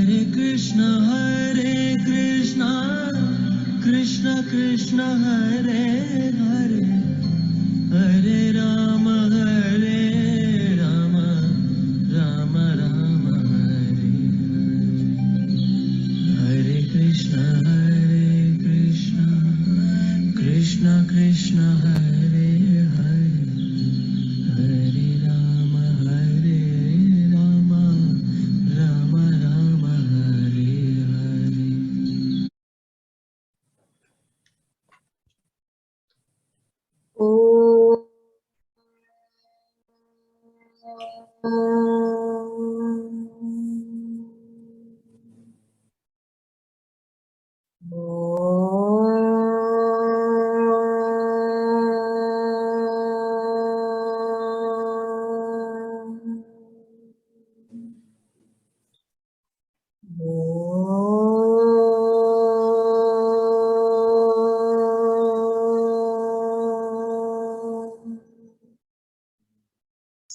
Krishna Krishna Hare Hare, Hare Rama Rama Rama Hare Hare, Hare Krishna Krishna Krishna Hare Hare, Hare Rama Rama Rama Hare Hare.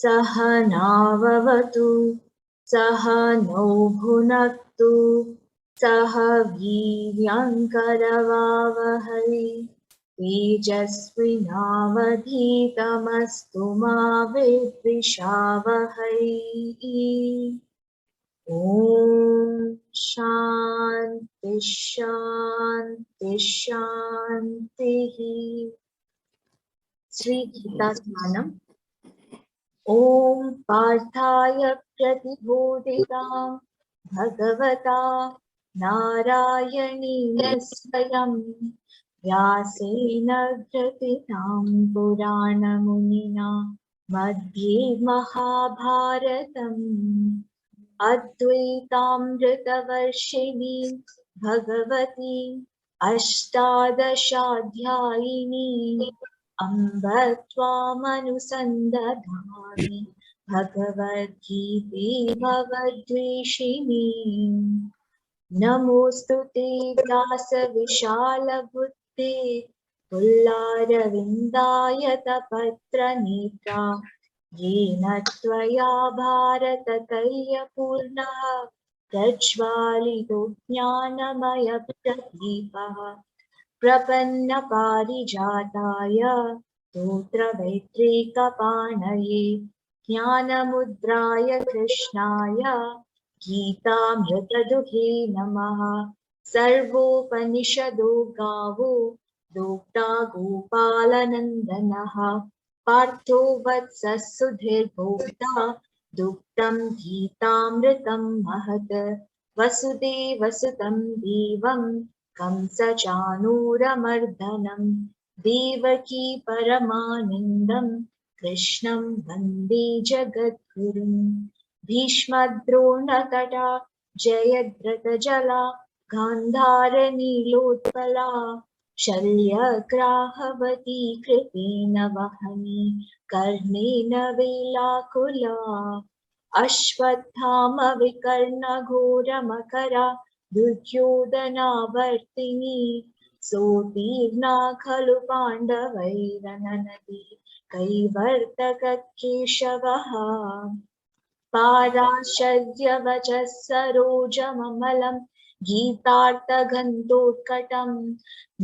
सहनाववतु सहनौ भुनक्तु सह वीर्यङ्करवावहै तेजस्विनावधीतमस्तु मा विद्विषावहै। ॐ शान्ति शान्ति शान्तिः। श्रीगीता स्नानम्। ॐ पार्थाय प्रतिबोधितां भगवता नारायणेन स्वयं व्यासेन ग्रथितां पुराणमुनिना मध्ये महाभारतम् अद्वैतामृतवर्षिणीं भगवतीम् अष्टादशाध्यायिनीम् अम्ब त्वामनुसन्दधामि भगवद्गीते भवद्वेषिणीम्। नमोऽस्तु ते व्यासविशालबुद्धे पुल्लारविन्दायतपत्रनेत्रा येन त्वया भारततैलपूर्णः प्रज्वालितो ज्ञानमयप्रदीपः प्रपन्नपारिजाताय स्तोत्रवैत्रेकपाणये ज्ञानमुद्राय कृष्णाय गीतामृतदुहे नमः। सर्वोपनिषदो गावो दोक्ता गोपालनन्दनः पार्थो वत्सः सुधीर्भोक्ता दुग्धं गीतामृतं महत्। वसुदेवसुतं देवं कंसचाणूरमर्दनं देवकी परमानन्दं कृष्णं वन्दे जगद्गुरुं। भीष्मद्रोणतटा जयद्रथजला गान्धारनीलोत्पला शल्यग्राहवती कृतेन वहनी कर्णेन वेलाकुला। अश्वत्थामविकर्णघोरमकरा दुर्योधनावर्तिनी सोत्तीर्णा खलु पाण्डवैरननदी कैवर्तककेशवः। पाराशर्यवचः सरोजममलं गीतार्थगन्धोत्कटं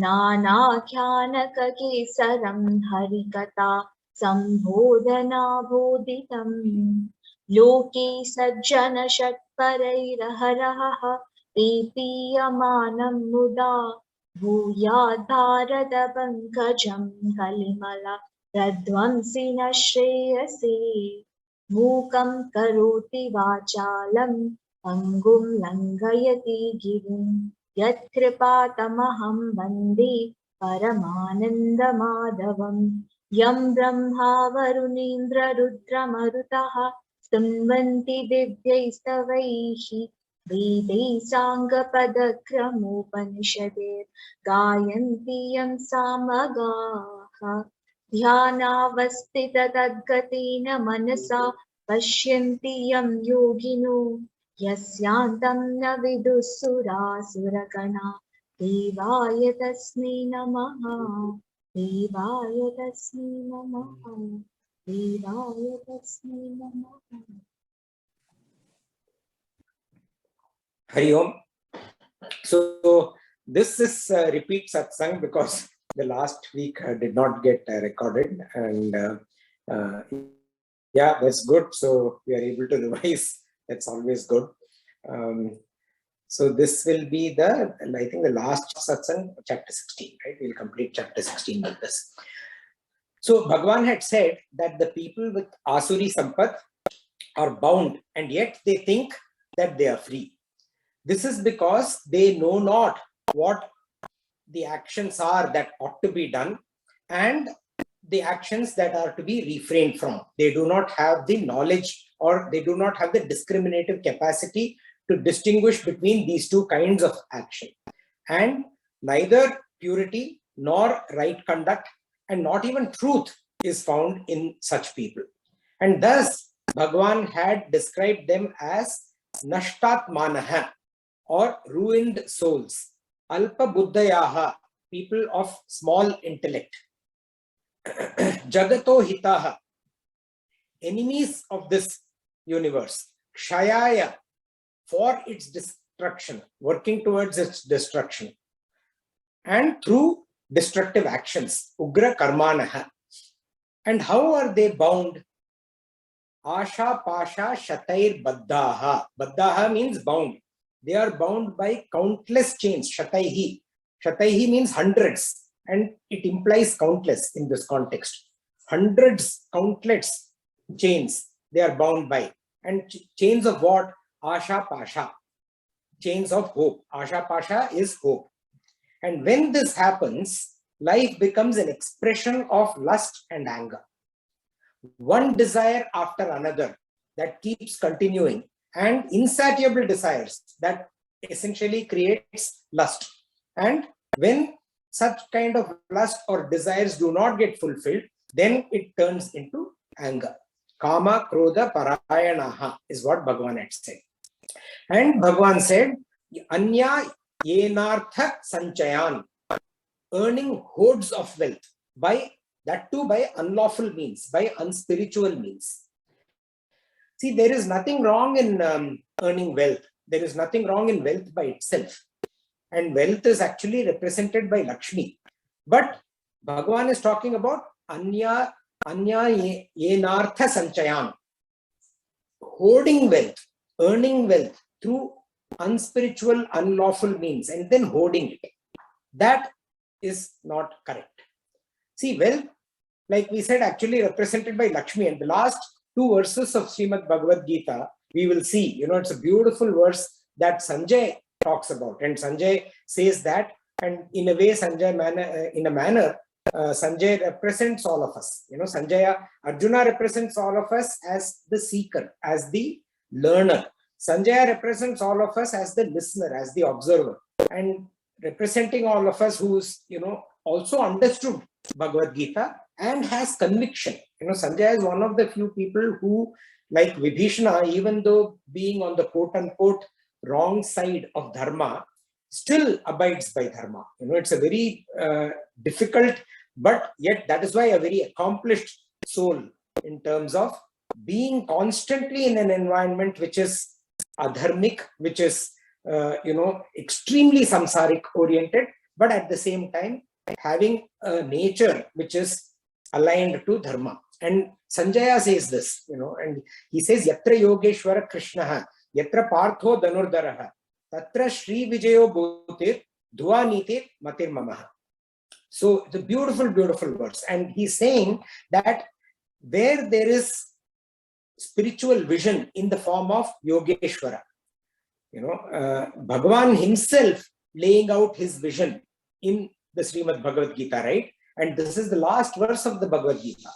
नानाख्यानककेसरं हरिकथा सम्बोधनाबोधितं। लोके सज्जनषट्परैरहरः पीयमानं मुदा भूयाद्भारतपङ्कजं कलिमला प्रध्वंसिन श्रेयसे। मूकं करोति वाचालं पङ्गुं लङ्घयति गिरिं यत्कृपातमहं वन्दे परमानन्दमाधवं। यं ब्रह्मा वरुणेन्द्ररुद्रमरुतः स्तुवन्ति दिव्यैस्तवैः वेदैः साङ्गपदक्रमोपनिषदैर्गायन्ति यं सामगाः। ध्यानावस्थिततद्गतेन मनसा पश्यन्ति यं योगिनो यस्यान्तं न विदुः सुरासुरगणा देवाय तस्मै नमः। देवाय तस्मै नमः। देवाय तस्मै नमः। Hari Om. So this is repeat satsang because the last week did not get recorded, and yeah, that's good. So we are able to revise. That's always good. So this will be the, I think, the last satsang, chapter 16, right? We'll complete chapter 16 with this. So Bhagavan had said that the people with Asuri Sampad are bound, and yet they think that they are free. This is because they know not what the actions are that ought to be done and the actions that are to be refrained from. They do not have the knowledge, or they do not have the discriminative capacity to distinguish between these two kinds of action. And neither purity nor right conduct and not even truth is found in such people. And thus Bhagavan had described them as nashtat manaha, or ruined souls, alpa buddhayaha, people of small intellect, jagato hitaha, enemies of this universe, kshayaya, for its destruction, working towards its destruction, and through destructive actions, ugra karmanaha. And how are they bound? Asha pasha shatair baddaha. Baddaha means bound. They are bound by countless chains. Shataihi. Shataihi means hundreds, and it implies countless in this context. Hundreds, countless chains they are bound by. And chains of what? Asha pasha. Chains of hope. Asha pasha is hope. And when this happens, life becomes an expression of lust and anger. One desire after another that keeps continuing, and insatiable desires that essentially creates lust. And when such kind of lust or desires do not get fulfilled, then it turns into anger. Kama, Krodha, Parayanaha is what Bhagavan had said. And Bhagavan said, Anya Yenartha Sanchayan, earning hoards of wealth, by that too by unlawful means, by unspiritual means. See, there is nothing wrong in earning wealth. There is nothing wrong in wealth by itself. And wealth is actually represented by Lakshmi. But Bhagavan is talking about Anya Yenartha Sanchayan, hoarding wealth, earning wealth through unspiritual, unlawful means, and then hoarding it. That is not correct. See, wealth, like we said, actually represented by Lakshmi. And the last two verses of Srimad Bhagavad Gita, we will see, it's a beautiful verse that Sanjay talks about. And Sanjay says that, and in a way, Sanjay represents all of us. Arjuna represents all of us as the seeker, as the learner. Sanjay represents all of us as the listener, as the observer, and representing all of us who's, also understood Bhagavad Gita and has conviction. Sanjay is one of the few people who, like Vibhishana, even though being on the quote-unquote wrong side of dharma, still abides by dharma. It's a very difficult, but yet that is why a very accomplished soul in terms of being constantly in an environment which is adharmic, which is, extremely samsaric oriented, but at the same time having a nature which is aligned to dharma. And Sanjaya says this, and he says, Yatra Yogeshwara Krishnaha, Yatra Partho Dhanurdaraha, Tatra Shri Vijayo Bhutir, Dhuvanitir Matir Mamaha. So it's a beautiful, beautiful verse. And he's saying that where there is spiritual vision in the form of Yogeshwara, Bhagavan himself laying out his vision in the Srimad Bhagavad Gita, right? And this is the last verse of the Bhagavad Gita.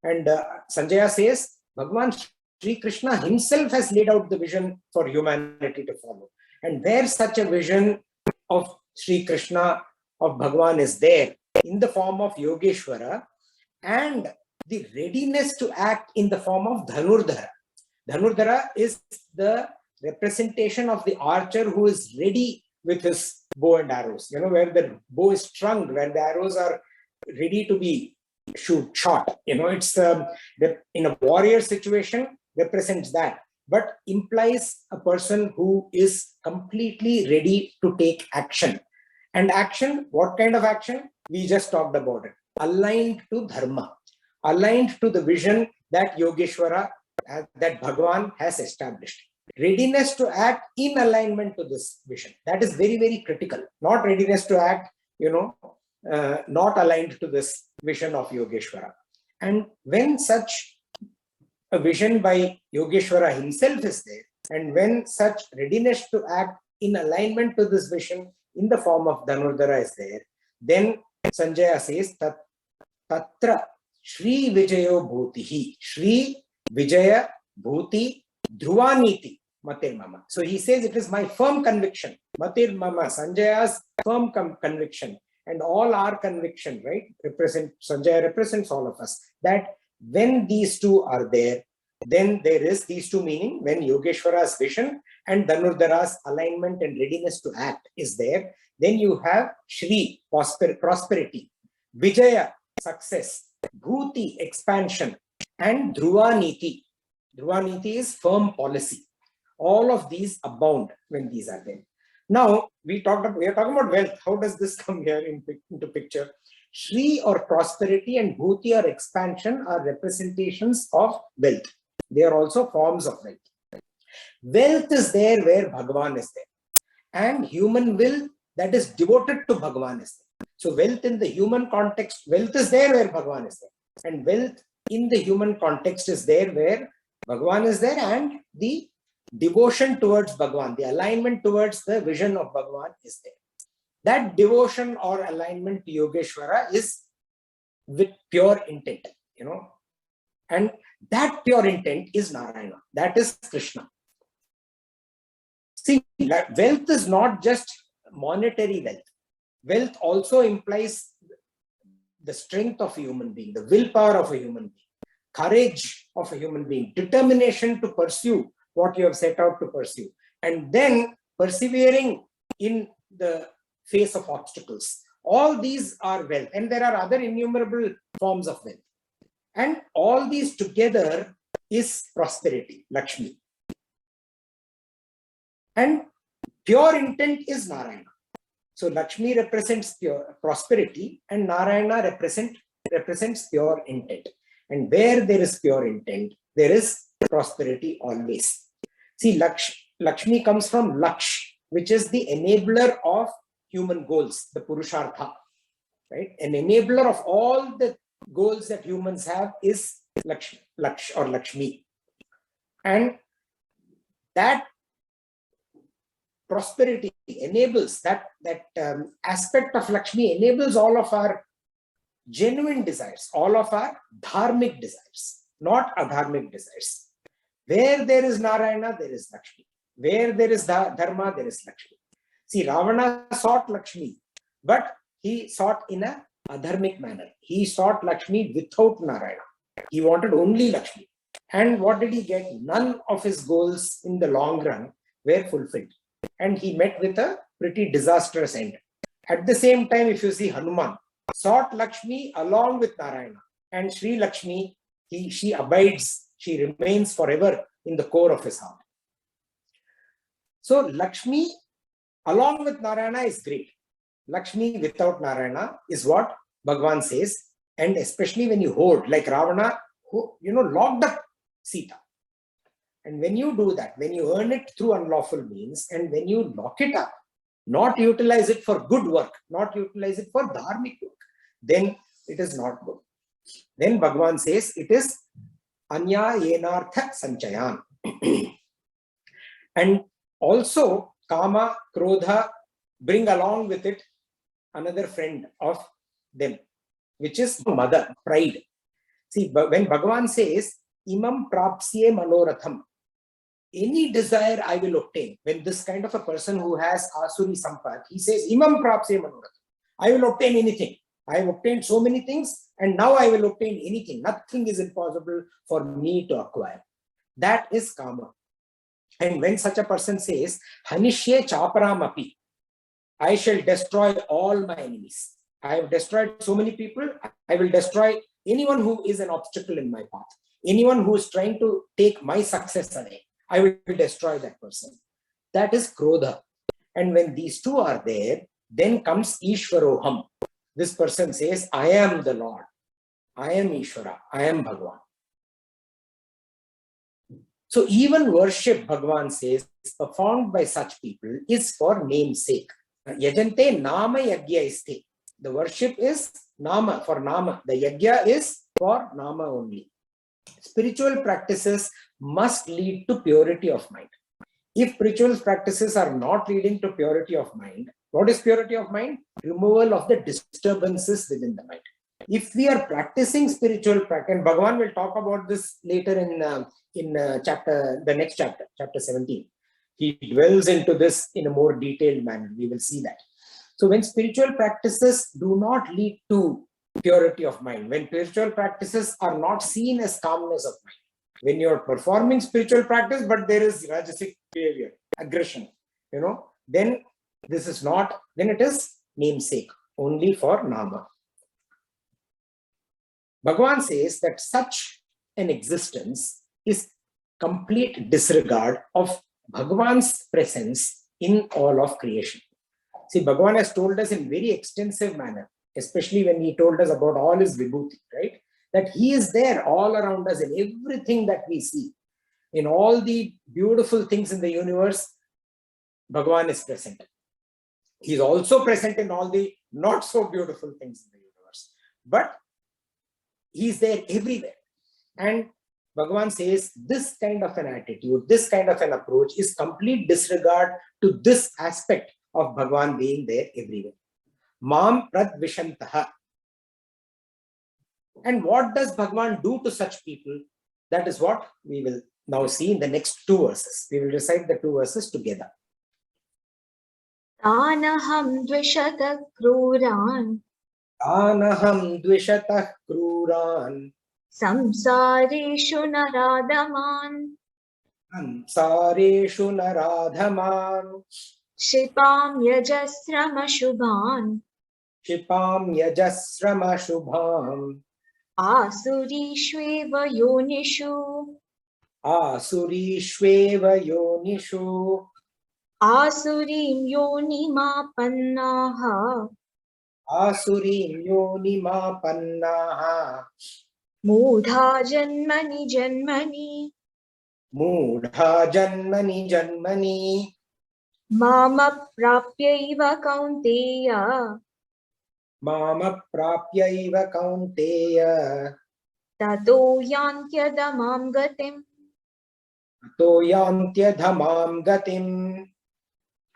And Sanjaya says, Bhagavan Sri Krishna himself has laid out the vision for humanity to follow. And where such a vision of Sri Krishna, of Bhagavan is there in the form of Yogeshwara, and the readiness to act in the form of Dhanurdhara. Dhanurdhara is the representation of the archer who is ready with his bow and arrows, where the bow is strung, where the arrows are ready to be shot. It's in a warrior situation represents that. but implies a person who is completely ready to take action. And action, what kind of action? We just talked about it. Aligned to dharma, aligned to the vision that Yogeshwara, that Bhagavan has established. Readiness to act in alignment to this vision. That is very, very critical. Not readiness to act, not aligned to this vision of Yogeshwara. And when such a vision by Yogeshwara himself is there, and when such readiness to act in alignment to this vision in the form of Dhanurdhara is there, then Sanjaya says, Tatra Shri Vijayo Bhutihi, Shri Vijaya Bhuti Dhruvaniti Matir Mama. So he says, it is my firm conviction, Matir Mama, Sanjaya's firm conviction, and all our conviction, right? Sanjaya represents all of us, that when these two are there, then there is these two, meaning when Yogeshwara's vision and Dhanurdhara's alignment and readiness to act is there, then you have Shri, prosperity, Vijaya, success, Bhuti, expansion, and Dhruvaniti. Dhruvaniti is firm policy. All of these abound when these are there. Now, we are talking about wealth. How does this come here into picture? Shri or prosperity and Bhuti or expansion are representations of wealth. They are also forms of wealth. Wealth is there where Bhagavan is there. And human will that is devoted to Bhagavan is there. So wealth in the human context, wealth is there where Bhagavan is there. And wealth in the human context is there where Bhagavan is there, and the devotion towards Bhagavan, the alignment towards the vision of Bhagavan is there. That devotion or alignment to Yogeshwara is with pure intent, and that pure intent is Narayana, that is Krishna. See, wealth is not just monetary wealth. Wealth also implies the strength of a human being, the willpower of a human being, courage of a human being, determination to pursue what you have set out to pursue, and then persevering in the face of obstacles. All these are wealth, and there are other innumerable forms of wealth. And all these together is prosperity, Lakshmi. And pure intent is Narayana. So Lakshmi represents pure prosperity, and Narayana represents pure intent. And where there is pure intent, there is prosperity always. See, Lakshmi comes from Laksh, which is the enabler of human goals, the Purushartha, right? An enabler of all the goals that humans have is Laksh or Lakshmi. And that prosperity enables, that aspect of Lakshmi enables all of our genuine desires, all of our dharmic desires, not adharmic desires. Where there is Narayana, there is Lakshmi. Where there is Dharma, there is Lakshmi. See, Ravana sought Lakshmi, but he sought in a adharmic manner. He sought Lakshmi without Narayana. He wanted only Lakshmi. And what did he get? None of his goals in the long run were fulfilled. And he met with a pretty disastrous end. At the same time, if you see, Hanuman sought Lakshmi along with Narayana. And Sri Lakshmi, she abides, she remains forever in the core of his heart. So Lakshmi along with Narayana is great. Lakshmi without Narayana is what Bhagavan says. And especially when you hoard, like Ravana, who locked up Sita. And when you do that, when you earn it through unlawful means, and when you lock it up, not utilize it for good work, not utilize it for dharmic work, then it is not good. Then Bhagavan says it is Anya Yenartha Sanchayan. And also Kama, Krodha bring along with it another friend of them, which is mother, pride. See, when Bhagavan says Imam Prapsye Manoratham, any desire I will obtain. When this kind of a person who has Asuri Sampad, he says Imam Prapsye Manoratham, I will obtain anything. I have obtained so many things, and now I will obtain anything. Nothing is impossible for me to acquire. That is Kama. And when such a person says, Hanishye Chaparamapi, I shall destroy all my enemies. I have destroyed so many people, I will destroy anyone who is an obstacle in my path. Anyone who is trying to take my success away, I will destroy that person. That is Krodha. And when these two are there, then comes Ishvaroham. This person says, I am the Lord. I am Ishvara. I am Bhagwan. So even worship, Bhagwan says, performed by such people is for namesake. Yajante nama yagya iste. The worship is nama, for nama. The yagya is for nama only. Spiritual practices must lead to purity of mind. If spiritual practices are not leading to purity of mind, what is purity of mind? Removal of the disturbances within the mind. If we are practicing spiritual practice, and Bhagavan will talk about this later in the next chapter, chapter 17. He dwells into this in a more detailed manner. We will see that. So when spiritual practices do not lead to purity of mind, when spiritual practices are not seen as calmness of mind, when you're performing spiritual practice, but there is rajasic behavior, aggression, then this is not, then it is namesake, only for nama. Bhagavan says that such an existence is complete disregard of Bhagavan's presence in all of creation. See, Bhagavan has told us in very extensive manner, especially when he told us about all his vibhuti, right? That he is there all around us in everything that we see. In all the beautiful things in the universe, Bhagavan is present. He is also present in all the not so beautiful things in the universe. But he is there everywhere. And Bhagavan says this kind of an attitude, this kind of an approach is complete disregard to this aspect of Bhagavan being there everywhere. Mam pradvishantaha. And what does Bhagavan do to such people? That is what we will now see in the next two verses. We will recite the two verses together. Tanaham dvishatah kruran. Tanaham dvishatah kruran. Samsareshu naradaman. Samsareshu naradhaman. Shipam yajasrama shubhan. Shipam yajasrama shubham. Asurishveva yonishu. Asurishveva yonishu. Asurim yonimapannaha. Asurim yonimapannaha. Mudha janmani janmani. Mudha janmani janmani. Mama prapyaiva kaunteya. Mama prapyaiva kaunteya. Tato yantyadamam gatim. Tato yantyadhamam gatim.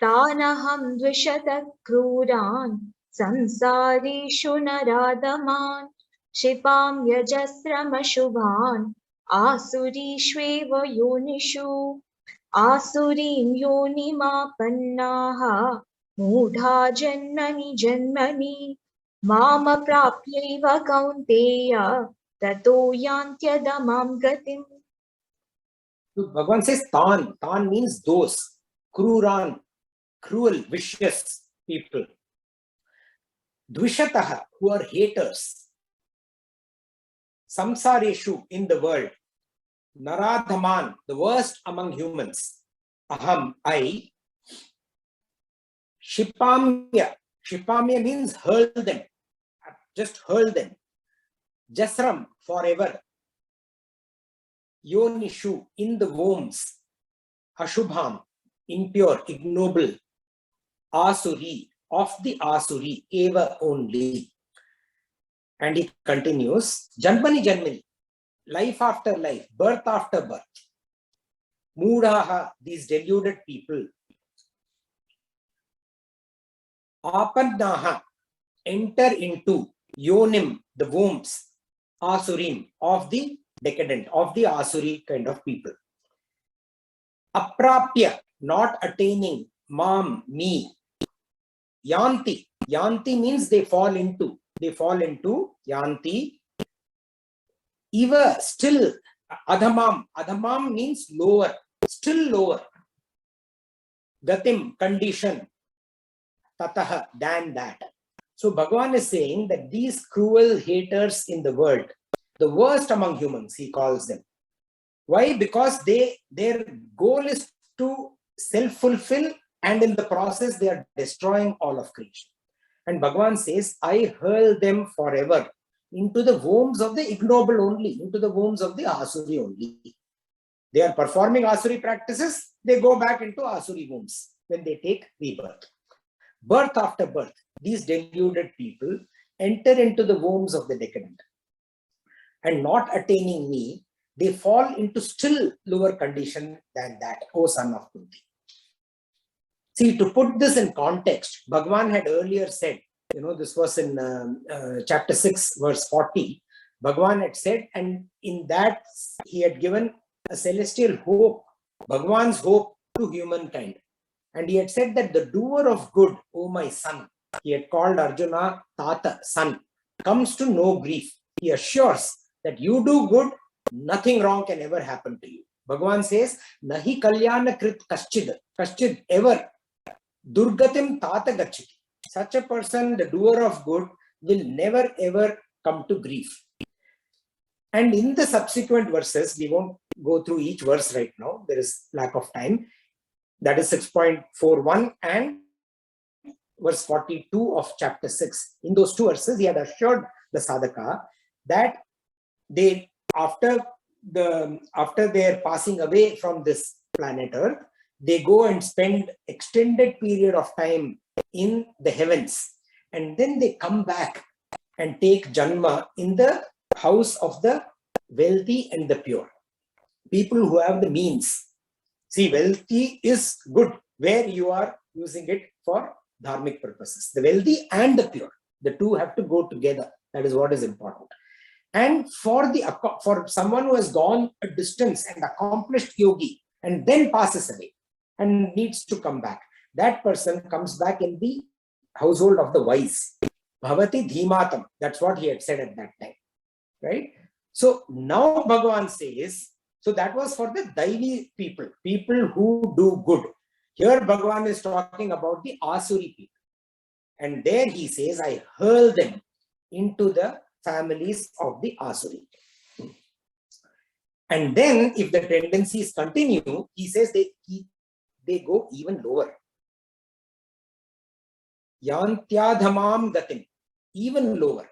Pranaham dvishatah kruran. Samsareshu naradaman. Shipam yajasrama shubhan. Asurishveva yonishu. Asurim yonimapannaha. Mudha janmani janmani. Mama prapyaiva kaunteya. Tato yantyadamam gatim. So Bhagavan says Tan. Tan means those. Kruran. Cruel, vicious people. Dvishataha, who are haters. Samsareshu, in the world. Naradhaman, the worst among humans. Aham, I. Shipamya. Shipamya means hurl them. Just hurl them. Jasram, forever. Yonishu, in the wombs. Ashubham, impure, ignoble. Asuri, of the Asuri, eva only. And he continues, Janmani Janmani, life after life, birth after birth. Mudhaha, these deluded people. Apannaha, enter into yonim, the wombs. Asurim, of the decadent, of the Asuri kind of people. Aprapya, not attaining. Mam, me. Yanti, yanti means they fall into. They fall into yanti. Eva, still. Adhamam, adhamam means lower, still lower. Gatim, condition. Tataha, than that. So Bhagavan is saying that these cruel haters in the world, the worst among humans, he calls them. Why? Because their goal is to self-fulfill, and in the process they are destroying all of creation. And Bhagavan says, I hurl them forever into the wombs of the ignoble only, into the wombs of the Asuri only. They are performing Asuri practices, they go back into Asuri wombs when they take rebirth. Birth after birth, these deluded people enter into the wombs of the decadent. And not attaining me, they fall into still lower condition than that, O son of Kunti. See, to put this in context, Bhagavan had earlier said, this was in chapter 6, verse 40, Bhagavan had said, and in that he had given a celestial hope, Bhagavan's hope to humankind. And he had said that the doer of good, O my son, he had called Arjuna Tata, son, comes to no grief. He assures that you do good, nothing wrong can ever happen to you. Bhagavan says, Nahi kalyana krit kaschid ever, durgatim tata gachiti. Such a person, the doer of good, will never ever come to grief. And in the subsequent verses, we won't go through each verse right now, there is lack of time. That is 6.41 and verse 42 of chapter 6. In those two verses, he had assured the sadhaka that they, after their passing away from this planet Earth, they go and spend extended period of time in the heavens, and then they come back and take janma in the house of the wealthy and the pure. People who have the means. See, wealthy is good where you are using it for dharmic purposes. The wealthy and the pure, the two have to go together. That is what is important. And for someone who has gone a distance and accomplished yogi and then passes away and needs to come back, that person comes back in the household of the wise. Bhavati dhimatam. That's what he had said at that time. Right? So now Bhagavan says, so that was for the Daivi people, people who do good. Here Bhagavan is talking about the Asuri people. And there he says, I hurl them into the families of the Asuri. And then if the tendencies continue, he says they go even lower. Yantyadhamam gatim, even lower.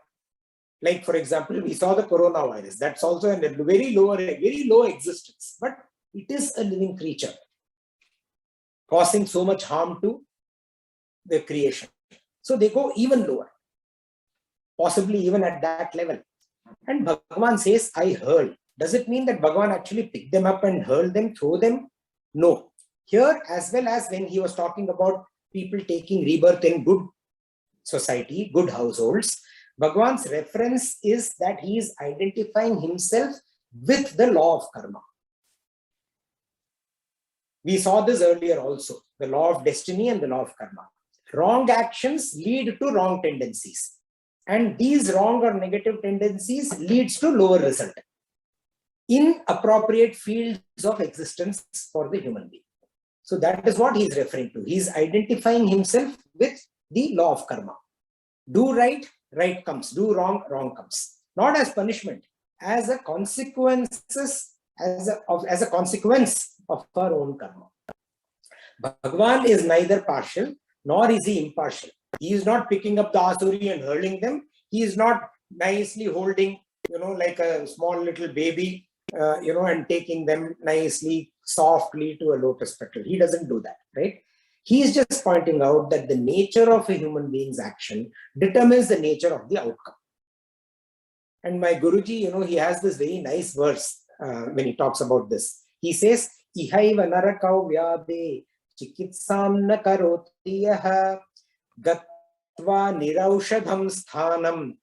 Like, for example, we saw the coronavirus. That's also a very low existence, but it is a living creature causing so much harm to the creation. So they go even lower, possibly even at that level. And Bhagavan says, I hurl. Does it mean that Bhagavan actually picked them up and hurled them, throw them? No. Here, as well as when he was talking about people taking rebirth in good society, good households, Bhagavan's reference is that he is identifying himself with the law of karma. We saw this earlier also, the law of destiny and the law of karma. Wrong actions lead to wrong tendencies. And these wrong or negative tendencies leads to lower result. Inappropriate fields of existence for the human being. So that is what he is referring to. He is identifying himself with the law of karma. Do right, right comes. Do wrong, wrong comes. Not as punishment, as a consequence of our own karma. Bhagavan is neither partial nor is he impartial. He is not picking up the Asuri and hurling them. He is not nicely holding, like a small little baby, and taking them nicely, softly to a lotus petal. He doesn't do that, right? He is just pointing out that the nature of a human being's action determines the nature of the outcome. And my Guruji, he has this very nice verse when he talks about this. He says, Ihaiva narakau vyade chikitsam na karotiyaha gatva niraushadham sthanam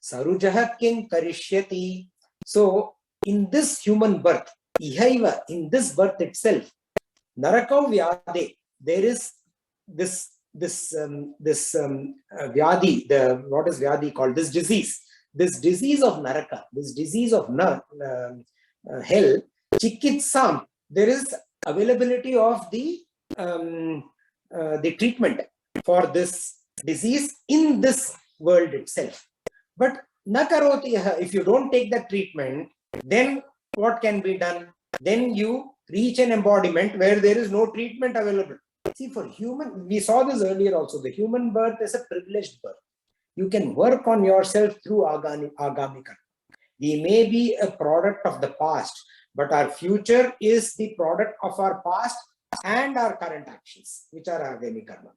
sarujah king karishyati. So in this human birth, Ihaiva, in this birth itself, narakau vyade, there is this vyadi, what is vyadi called? This disease of naraka, this disease of hell, chikitsam, there is availability of the treatment for this disease in this world itself. But nakaroti, if you don't take that treatment, then what can be done? then you reach an embodiment where there is no treatment available. See, for human, we saw this earlier also, the human birth is a privileged birth. You can work on yourself through agami karma. We may be a product of the past, but our future is the product of our past and our current actions, which are agami karma.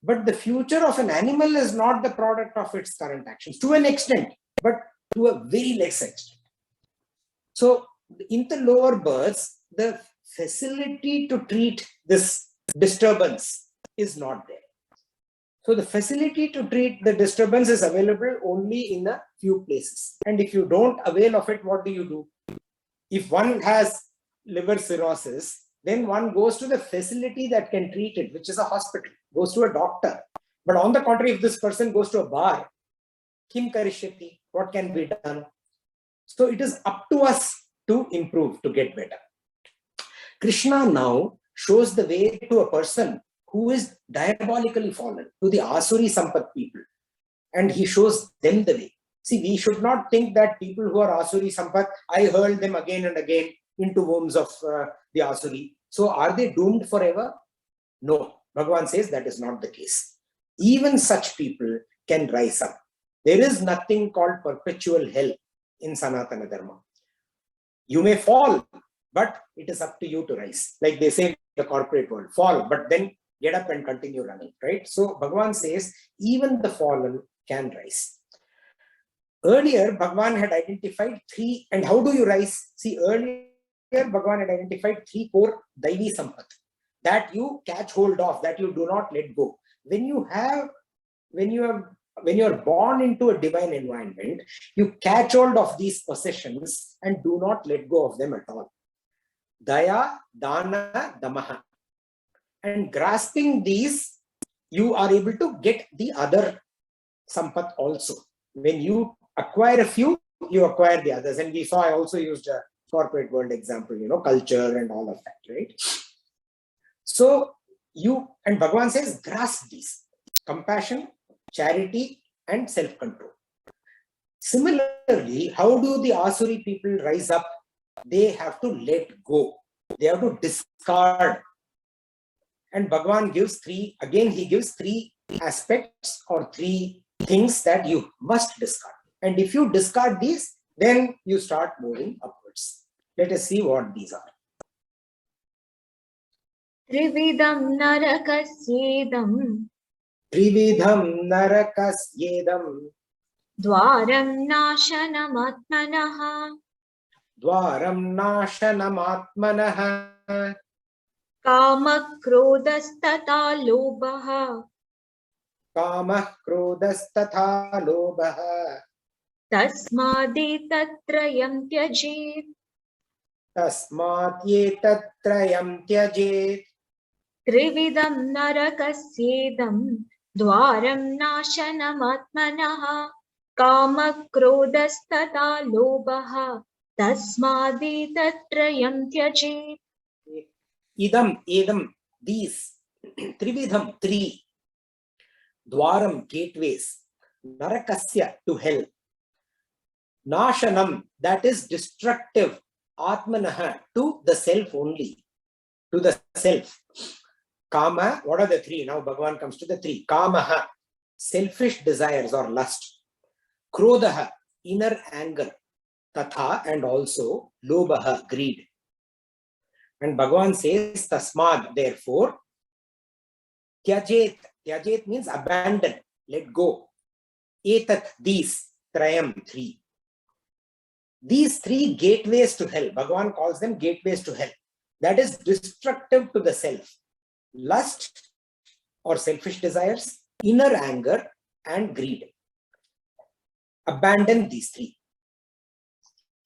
But the future of an animal is not the product of its current actions, to an extent, but to a very less extent. So in the lower births, the facility to treat this disturbance is not there. So the facility to treat the disturbance is available only in a few places. And if you don't avail of it, what do? If one has liver cirrhosis, then one goes to the facility that can treat it, which is a hospital, goes to a doctor. But on the contrary, if this person goes to a bar, kim karishyati, what can be done? So it is up to us to improve, to get better. Krishna now shows the way to a person who is diabolically fallen, to the Asuri Sampad people. And he shows them the way. See, we should not think that people who are Asuri Sampad, I hurl them again and again into wombs of the Asuri. So are they doomed forever? No. Bhagavan says that is not the case. Even such people can rise up. There is nothing called perpetual hell in Sanatana Dharma. You may fall, but it is up to you to rise. Like they say in the corporate world, fall, but then get up and continue running, right? So Bhagavan says, even the fallen can rise. Earlier, Bhagavan had identified three, and how do you rise? See, earlier, Bhagavan had identified three core Daivi Sampad that you catch hold of, that you do not let go. When you are born into a divine environment, you catch hold of these possessions and do not let go of them at all. Daya, Dana, Damaha. And grasping these, you are able to get the other Sampat also. When you acquire a few, you acquire the others. And we saw, I also used a corporate world example, culture and all of that, right? So and Bhagavan says, grasp these: compassion, charity, and self-control. Similarly, how do the Asuri people rise up? They have to let go. They have to discard. And Bhagavan gives three aspects or three things that you must discard. And if you discard these, then you start moving upwards. Let us see what these are. Trividam narakasyedam. Trividham narakasyedam. Dwaram nashanam Dwaram nashanam Kama krodastata lobha. Kama krodastatha lobha. Tasmadetatrayam tyajet. Tasmatyetatrayam tyajet. Trividam narakasyedam. Dwaram nashanam Kama krodastata lobha. Tasmadetatrayam tyajet. Idam, these. Trividham, three. Dwaram, gateways. Narakasya, to hell. Nashanam, that is destructive. Atmanaha, to the self only. To the self. Kama, what are the three? Now Bhagavan comes to the three. Kamaha, selfish desires or lust. Krodaha, inner anger. Tatha, and also Lobaha, greed. And Bhagavan says, Tasmad, therefore, Tyajet. Tyajet means abandon, let go. Etat, these, Trayam, three. These three gateways to hell, Bhagavan calls them gateways to hell. That is destructive to the self. Lust or selfish desires, inner anger, and greed. Abandon these three.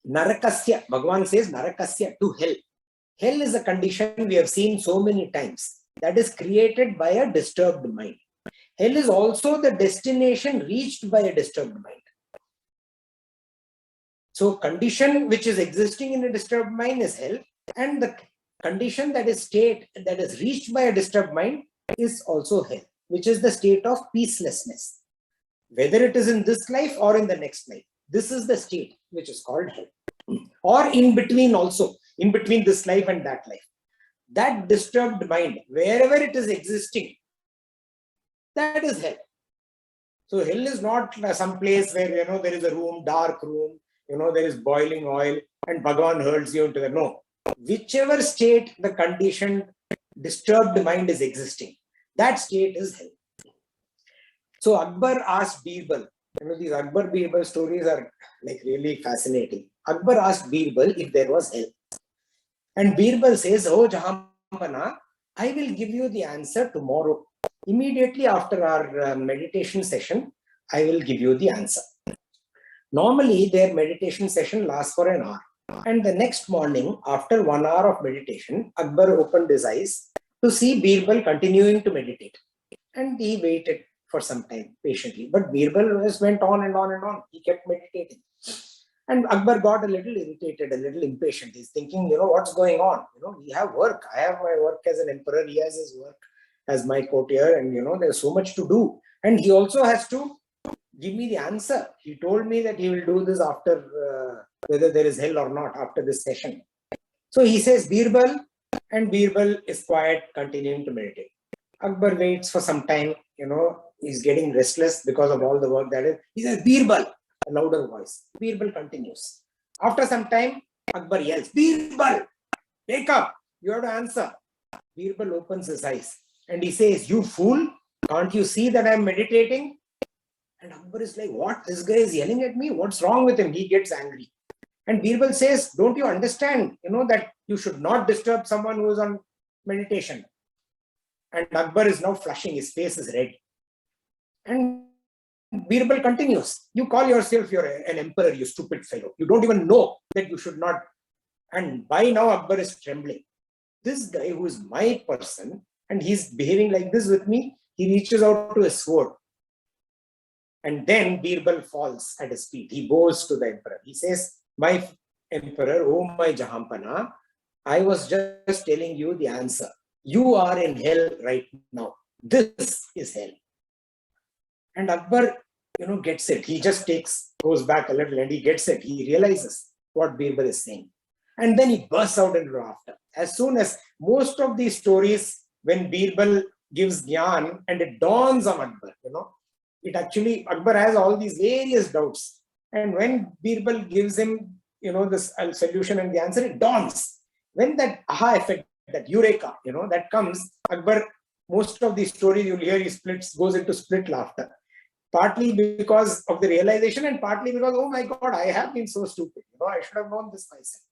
Narakasya, Bhagavan says, Narakasya, to hell. Hell is a condition we have seen so many times that is created by a disturbed mind. Hell is also the destination reached by a disturbed mind. So condition which is existing in a disturbed mind is hell, and the condition that is reached by a disturbed mind is also hell, which is the state of peacelessness. Whether it is in this life or in the next life, this is the state which is called hell. Or in between also. in between this life and that life. That disturbed mind, wherever it is existing, that is hell. So hell is not some place where, there is a room, dark room, there is boiling oil and Bhagavan hurls you into the, no. Whichever state the conditioned, disturbed mind is existing, that state is hell. So Akbar asked Birbal, these Akbar Birbal stories are like really fascinating. Akbar asked Birbal if there was hell. And Birbal says, oh Jahanpana, I will give you the answer tomorrow. Immediately after our meditation session, I will give you the answer. Normally, their meditation session lasts for an hour. And the next morning, after 1 hour of meditation, Akbar opened his eyes to see Birbal continuing to meditate. And he waited for some time patiently. But Birbal just went on and on and on. He kept meditating. And Akbar got a little irritated, a little impatient. He's thinking, what's going on? We have work. I have my work as an emperor. He has his work as my courtier. And, there's so much to do. And he also has to give me the answer. He told me that he will do this after whether there is hell or not after this session. So he says Birbal, and Birbal is quiet, continuing to meditate. Akbar waits for some time, he's getting restless because of all the work that is. He says, Birbal, a louder voice. Birbal continues. After some time, Akbar yells, Birbal, wake up, you have to answer. Birbal opens his eyes and he says, you fool, can't you see that I'm meditating? And Akbar is like, what? This guy is yelling at me? What's wrong with him? He gets angry. And Birbal says, don't you understand, that you should not disturb someone who is on meditation. And Akbar is now flushing, his face is red. And Birbal continues, you call yourself you're an emperor, you stupid fellow. You don't even know that you should not. And by now Akbar is trembling. This guy who is my person, and he's behaving like this with me, he reaches out to his sword. And then Birbal falls at his feet. He bows to the emperor. He says, my emperor, oh my Jahanpana, I was just telling you the answer. You are in hell right now. This is hell. And Akbar, gets it. He just goes back a little and he gets it. He realizes what Birbal is saying. And then he bursts out into laughter. As soon as most of these stories, when Birbal gives Gyan and it dawns on Akbar, it actually, Akbar has all these various doubts. And when Birbal gives him, this solution and the answer, it dawns. When that aha effect, that eureka, that comes, Akbar, most of these stories you'll hear, he goes into split laughter. Partly because of the realization and partly because, oh my God, I have been so stupid. I should have known this myself.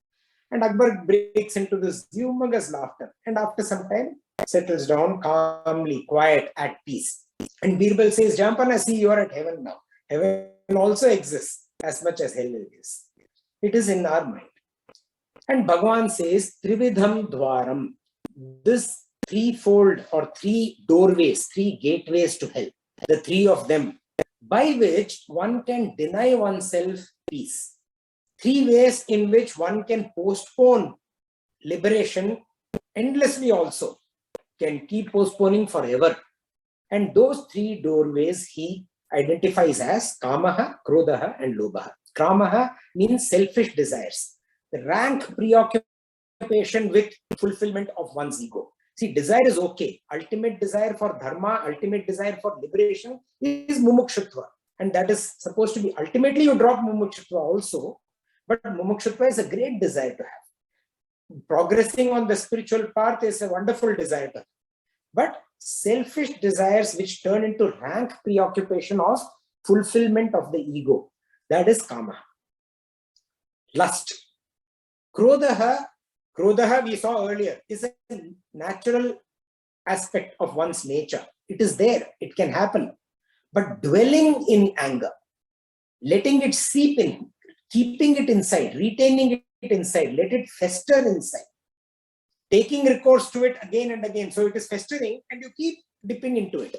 And Akbar breaks into this humongous laughter. And after some time, settles down calmly, quiet, at peace. And Birbal says, Jahanpana, see, you are at heaven now. Heaven also exists as much as hell is. It is in our mind. And Bhagavan says, Trividham Dwaram. This threefold or three doorways, three gateways to hell, the three of them, by which one can deny oneself peace. Three ways in which one can postpone liberation endlessly also, can keep postponing forever. And those three doorways he identifies as Kamaha, Krodaha and Lobaha. Kamaha means selfish desires, the rank preoccupation with fulfillment of one's ego. See, desire is okay. Ultimate desire for dharma, ultimate desire for liberation is mumukshutva. And that is supposed to be, ultimately you drop mumukshutva also, but mumukshutva is a great desire to have. Progressing on the spiritual path is a wonderful desire to have. But selfish desires which turn into rank preoccupation of fulfillment of the ego, that is kama. Lust. Krodaha we saw earlier, is a natural aspect of one's nature. It is there, it can happen. But dwelling in anger, letting it seep in, keeping it inside, retaining it inside, let it fester inside, taking recourse to it again and again. So it is festering and you keep dipping into it.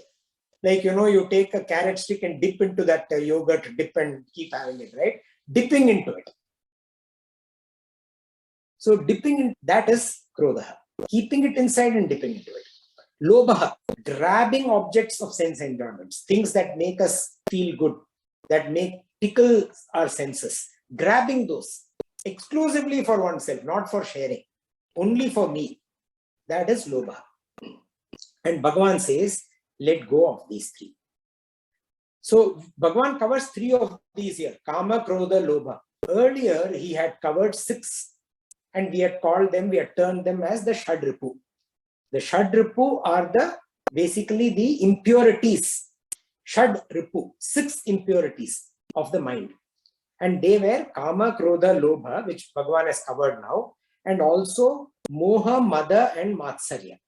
Like, you take a carrot stick and dip into that yogurt, dip and keep having it, right? Dipping into it. So dipping in, that is Krodaha. Keeping it inside and dipping into it. Lobaha, grabbing objects of sense enjoyments, things that make us feel good, that tickle our senses. Grabbing those. exclusively for oneself, not for sharing, only for me. That is lobha. And Bhagavan says, let go of these three. So Bhagavan covers three of these here, Kama, Krodha, Lobha. Earlier, he had covered 6, and we had turned them as the Shadripu. The Shadripu are basically the impurities. Shadripu, 6 impurities of the mind. And they were Kama, Krodha, Lobha, which Bhagavan has covered now, and also Moha, Mada, and Matsarya.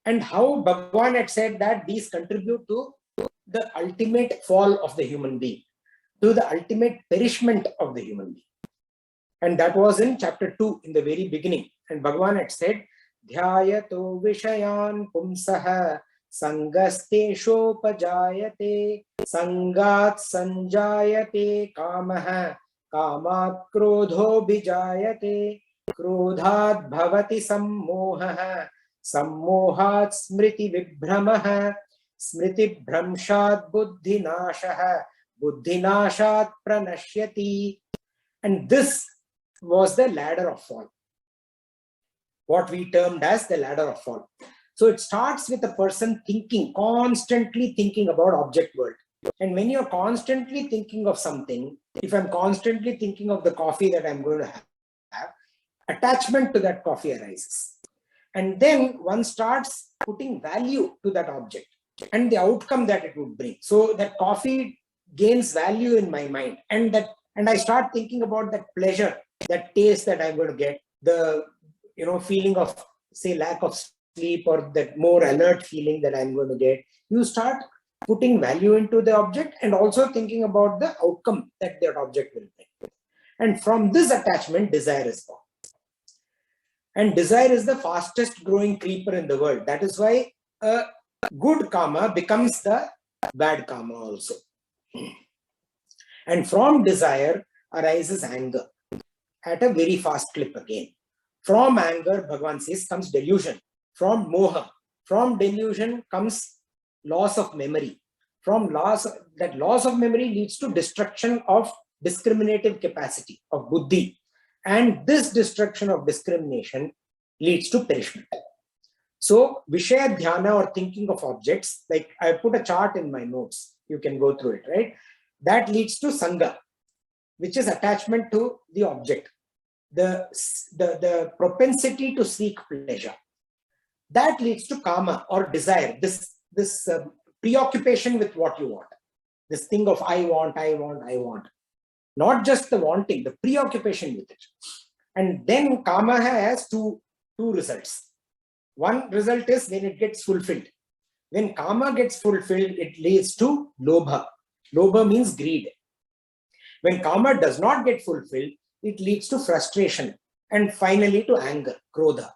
And how Bhagavan had said that these contribute to the ultimate fall of the human being, to the ultimate perishment of the human being. And that was in chapter 2, in the very beginning. And Bhagavan had said, Dhyayato Vishayan Pumsaha Sangasteshopajayate Sangat Sanjayate Kamaha Kamat Krodho Bijayate Krodhat Bhavati Sammohaha Sammohat Smriti Vibhramaha Smriti Bhramshat Buddhinashaha Buddhinashat Pranashyati. And this was the ladder of fall, what we termed as the ladder of fall. So it starts with a person constantly thinking about object world. And when you're constantly thinking of something, if I'm constantly thinking of the coffee that I'm going to have, attachment to that coffee arises. And then one starts putting value to that object and the outcome that it would bring. So that coffee gains value in my mind, and I start thinking about that pleasure, that taste that I'm going to get, the feeling of, say, lack of sleep, or that more alert feeling that I'm going to get. You start putting value into the object and also thinking about the outcome that object will bring. And from this attachment, desire is born. And desire is the fastest growing creeper in the world. That is why a good karma becomes the bad karma also. And from desire arises anger at a very fast clip again. From anger, Bhagavan says, comes delusion. From moha, from delusion comes loss of memory. From loss of memory leads to destruction of discriminative capacity of buddhi. And this destruction of discrimination leads to perishment. So Vishaya Dhyana, or thinking of objects, like I put a chart in my notes, you can go through it, right? That leads to Sangha, which is attachment to the object, the propensity to seek pleasure. That leads to Kama, or desire, this preoccupation with what you want, this thing of I want. Not just the wanting, the preoccupation with it. And then Kama has two results. One result is when it gets fulfilled. When Kama gets fulfilled, it leads to Lobha. Lobha means greed. When Kama does not get fulfilled, it leads to frustration and finally to anger, Krodha.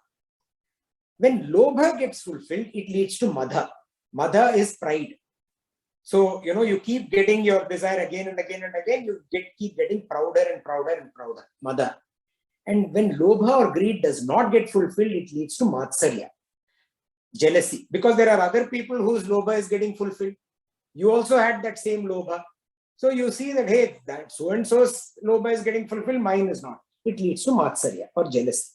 When Lobha gets fulfilled, it leads to Madha. Madha is pride. So, you keep getting your desire again and again and again, you keep getting prouder and prouder and prouder, Madha. And when Lobha or greed does not get fulfilled, it leads to Matsarya, jealousy. Because there are other people whose Lobha is getting fulfilled. You also had that same Lobha. So you see that, hey, that so-and-so's Lobha is getting fulfilled, mine is not. It leads to Matsarya, or jealousy.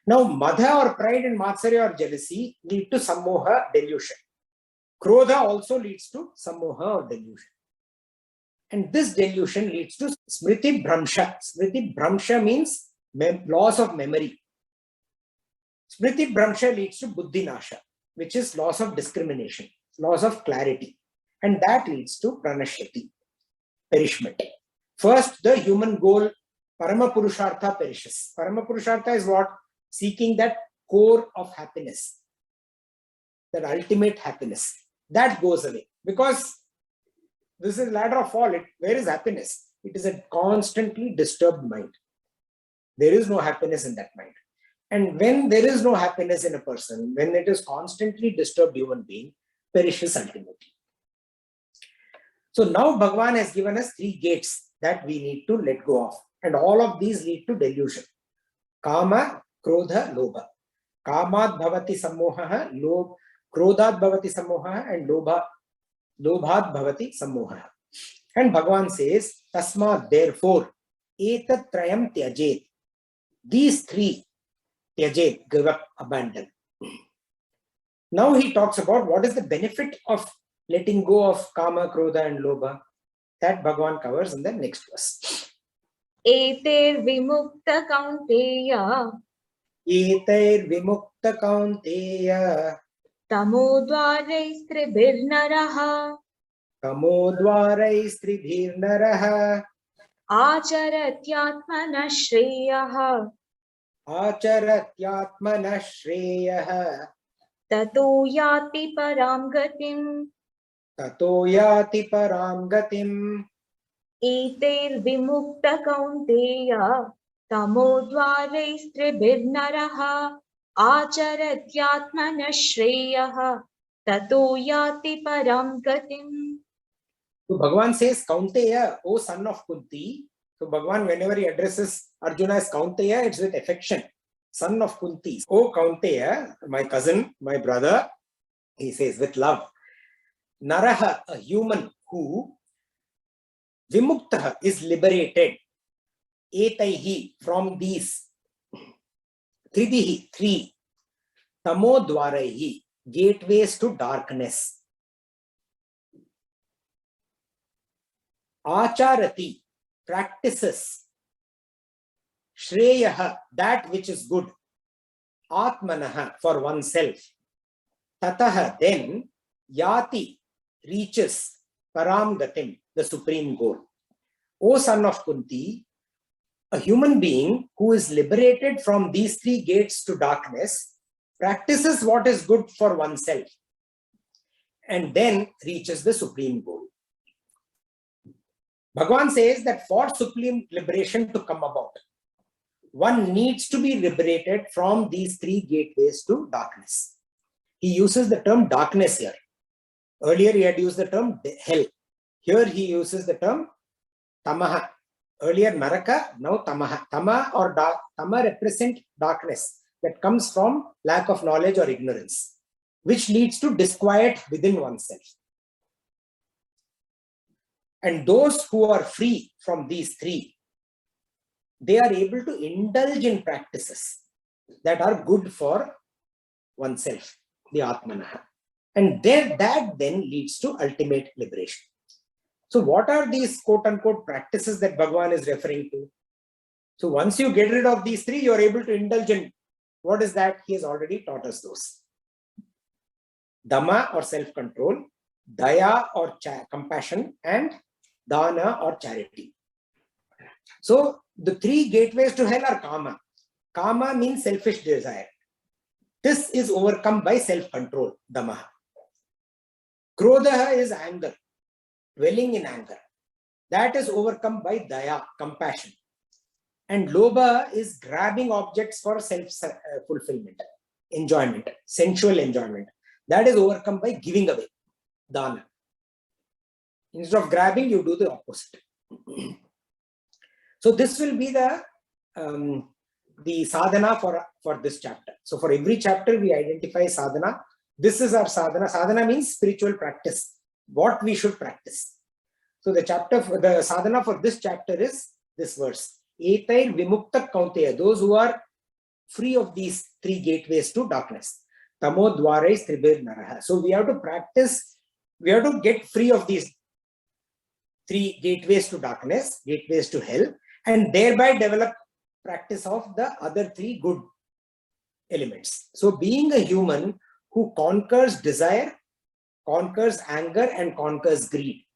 Now, Madha or pride and Matsarya or jealousy lead to Sammoha, delusion. Krodha also leads to Sammoha or delusion. And this delusion leads to Smriti Bhramsha. Smriti Bhramsha means loss of memory. Smriti Bhramsha leads to Buddhi Nasha, which is loss of discrimination, loss of clarity. And that leads to Pranashyati, perishment. First, the human goal, Parama Purushartha, perishes. Parama Purushartha is what? Seeking that core of happiness, that ultimate happiness. That goes away. Because this is ladder of fall. Where is happiness? It is a constantly disturbed mind. There is no happiness in that mind. And when there is no happiness in a person, when it is constantly disturbed human being, perishes ultimately. So now Bhagavan has given us 3 gates that we need to let go of. And all of these lead to delusion. Kama, Krodha, Lobha. Kamat bhavati sammoha, Krodhat bhavati sammoha, and Lobhat bhavati sammoha. And Bhagavan says, Tasma, therefore, Etat trayam tyajet. These three, tyajet, give up, abandon. Now he talks about what is the benefit of letting go of kama, krodha and lobha. That Bhagavan covers in the next verse. Eter vimukta kaunteya Etair vimukta kaunteya tamodvaraistribirnaraha tamodvarai stribhirnaraha आचरत्यात्मनः श्रेयः आचरत्यात्मनः श्रेयः ततो याति परां गतिम् ततो याति परां गतिम् एतैर्विमुक्तकौन्तेय तमोद्वारैस्त्रिभिर्नरः आचरत्यात्मनः श्रेयः ततो याति परां गतिम्. So Bhagavan says, Kaunteya, O son of Kunti. So Bhagavan, whenever he addresses Arjuna as Kaunteya, it's with affection. Son of Kunti. O Kaunteya, my cousin, my brother, he says with love. Naraha, a human who Vimuktaha is liberated. Etaihi, from these. Tribihi, three. Tamodvaraihi, gateways to darkness. Acharati, practices. Shreyaha, that which is good. Atmanaha, for oneself. Tataha, then. Yati, reaches. Param gatim, the supreme goal. O son of Kunti, a human being who is liberated from these three gates to darkness practices what is good for oneself and then reaches the supreme goal. Bhagavan says that for supreme liberation to come about, one needs to be liberated from these three gateways to darkness. He uses the term darkness here. Earlier he had used the term hell. Here he uses the term tamaha. Earlier naraka, now tamaha. Tama or dark. Tama represent darkness that comes from lack of knowledge or ignorance, which leads to disquiet within oneself. And those who are free from these three, they are able to indulge in practices that are good for oneself, the Atmanaha. And that then leads to ultimate liberation. So what are these quote-unquote practices that Bhagavan is referring to? So once you get rid of these three, you are able to indulge in, what is that? He has already taught us those. Dhamma or self-control, daya or compassion, and dana or charity. So the three gateways to hell are kama. Kama means selfish desire. This is overcome by self-control, dhamma. Krodha is anger, dwelling in anger. That is overcome by daya, compassion. And lobha is grabbing objects for self-fulfillment, enjoyment, sensual enjoyment. That is overcome by giving away, dana. Instead of grabbing, you do the opposite. So this will be the sadhana for this chapter. So for every chapter, we identify sadhana. This is our sadhana. Sadhana means spiritual practice, what we should practice. So the sadhana for this chapter is this verse. Etair vimukta kaunteya, those who are free of these three gateways to darkness. Tamo dvarais tribir naraha. So we have to practice, we have to get free of these three gateways to darkness, gateways to hell, and thereby develop practice of the other three good elements. So being a human who conquers desire, conquers anger, and conquers greed.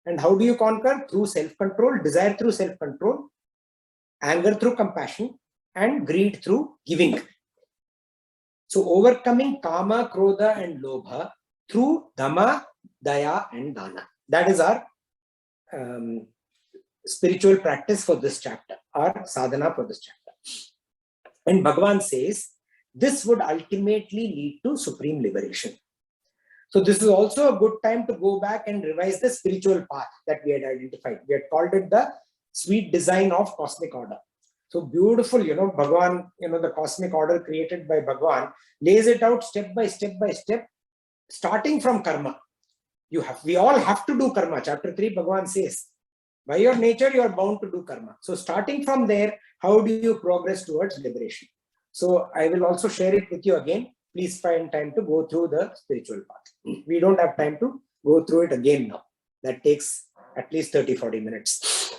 And how do you conquer? Through self-control, desire through self-control, anger through compassion, and greed through giving. So overcoming kama, krodha, and lobha through dhamma, daya, and dana. That is our spiritual practice for this chapter, or sadhana for this chapter. And Bhagavan says, this would ultimately lead to supreme liberation. So this is also a good time to go back and revise the spiritual path that we had identified. We had called it the sweet design of cosmic order. So beautiful, Bhagavan, the cosmic order created by Bhagavan lays it out step by step by step, starting from karma. We all have to do karma. Chapter 3, Bhagavan says, By your nature, you are bound to do karma. So starting from there, how do you progress towards liberation? So I will also share it with you again. Please find time to go through the spiritual path. We don't have time to go through it again now. That takes at least 30-40 minutes.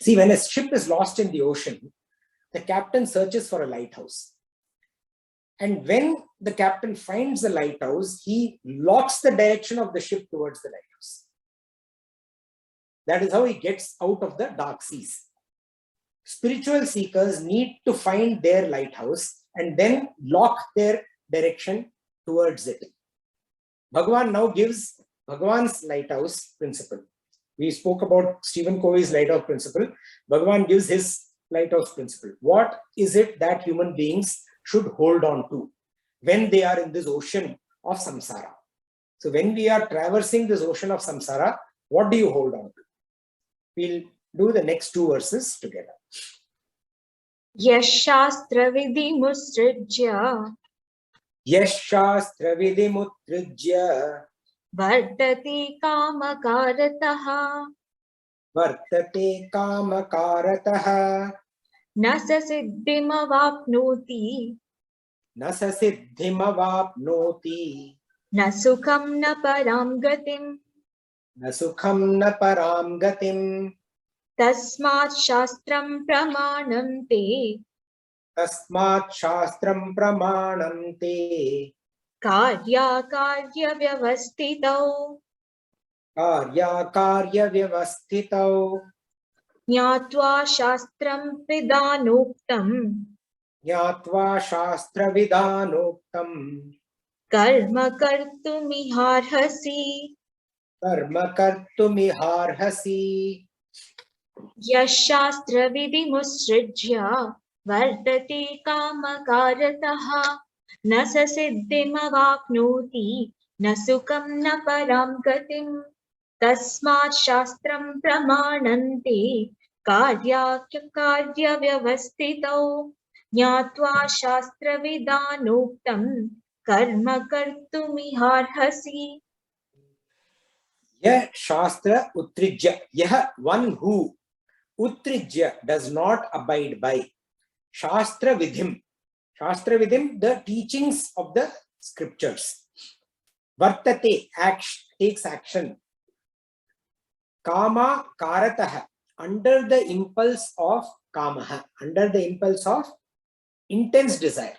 See, when a ship is lost in the ocean, the captain searches for a lighthouse. And when the captain finds the lighthouse, he locks the direction of the ship towards the lighthouse. That is how he gets out of the dark seas. Spiritual seekers need to find their lighthouse and then lock their direction towards it. Bhagavan now gives Bhagavan's lighthouse principle. We spoke about Stephen Covey's lighthouse principle. Bhagavan gives his lighthouse principle. What is it that human beings should hold on to when they are in this ocean of samsara? So when we are traversing this ocean of samsara, what do you hold on to? We'll do the next two verses together. Yashastra vidhi musrijya Yashastra vidimutrijya vardati kamakarataha vartate kamakarataha nasa siddhimavapnoti nasa siddhimavapnoti na sukham na param gatim na sukham na param gatim tasmat shastram pramanante tasmat shastram pramanante karya karya vyavastitau karya karya vyavastitau ज्ञात्वा शास्त्रं विधानोक्तं ज्ञात्वा शास्त्र विधानोक्तम् कर्म कर्तुमिहार्हसि कर्म कर्तुमिहार्हसि यशास्त्रविधिमुत्सृज्य वर्तते कामकारतः न स सिद्धिमवाप्नोति न सुखं न परां गतिं तस्मात् शास्त्रं प्रमाणन्ते कार्याकार्यव्यवस्थितौ ज्ञात्वा शास्त्रविधानोक्तं कर्म कर्तुमिहार्हसि. Yah shastra utrijya. Yah, one who utrijya does not abide by. Shastra vidhim. Shastra vidhim, the teachings of the scriptures. Vartate, takes action. Kama karataha, under the impulse of kamaha, under the impulse of intense desire.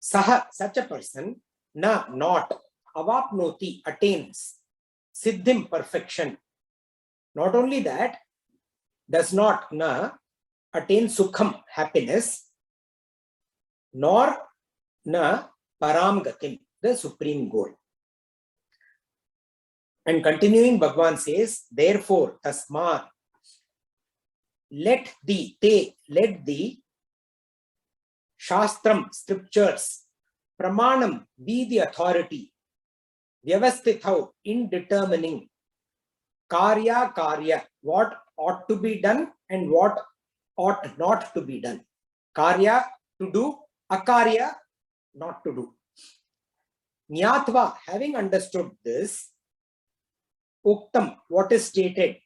Saha, such a person, na, not, avapnoti, attains, siddhim, perfection. Not only that, does not, na, attain sukham, happiness, nor, na, param gatim, the supreme goal. And continuing, Bhagavan says, therefore, tasmat, let the shastram, scriptures, pramanam, be the authority, vyavasthithau, in determining, karya, what ought to be done and what ought not to be done. Karya, to do, akarya, not to do. Nyatva, having understood this, uktam, what is stated,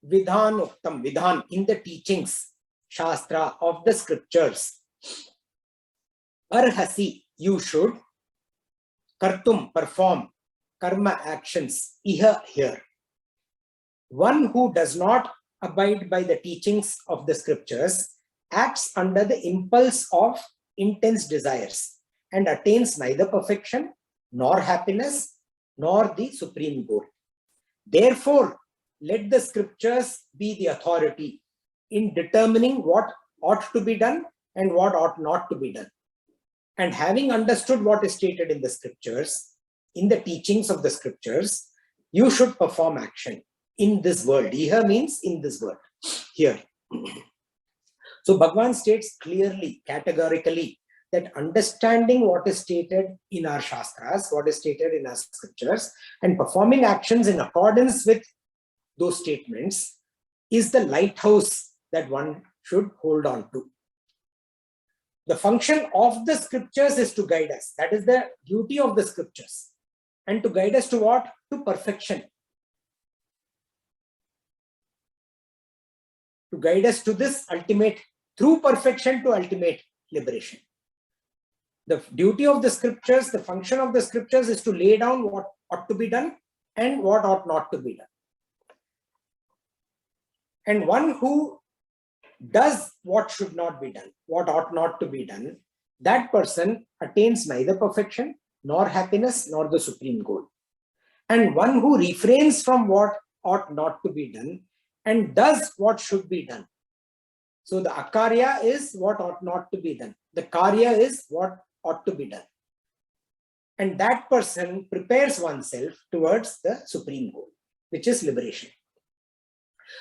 vidhan uktam, vidhan, in the teachings, shastra, of the scriptures, arhasi, you should, kartum, perform, karma, actions, iha, here. One who does not abide by the teachings of the scriptures acts under the impulse of intense desires and attains neither perfection nor happiness nor the supreme goal. Therefore, let the scriptures be the authority in determining what ought to be done and what ought not to be done. And having understood what is stated in the scriptures, in the teachings of the scriptures, you should perform action in this world. Iha means in this world, here. So Bhagavan states clearly, categorically, that understanding what is stated in our shastras, what is stated in our scriptures, and performing actions in accordance with those statements is the lighthouse that one should hold on to. The function of the scriptures is to guide us. That is the duty of the scriptures. And to guide us to what? To perfection. to guide us to this ultimate, through perfection to ultimate liberation. The duty of the scriptures, the function of the scriptures is to lay down what ought to be done and what ought not to be done. And one who does what should not be done, what ought not to be done, that person attains neither perfection, nor happiness, nor the supreme goal. And one who refrains from what ought not to be done and does what should be done. So the akarya is what ought not to be done. The karya is what ought to be done. And that person prepares oneself towards the supreme goal, which is liberation.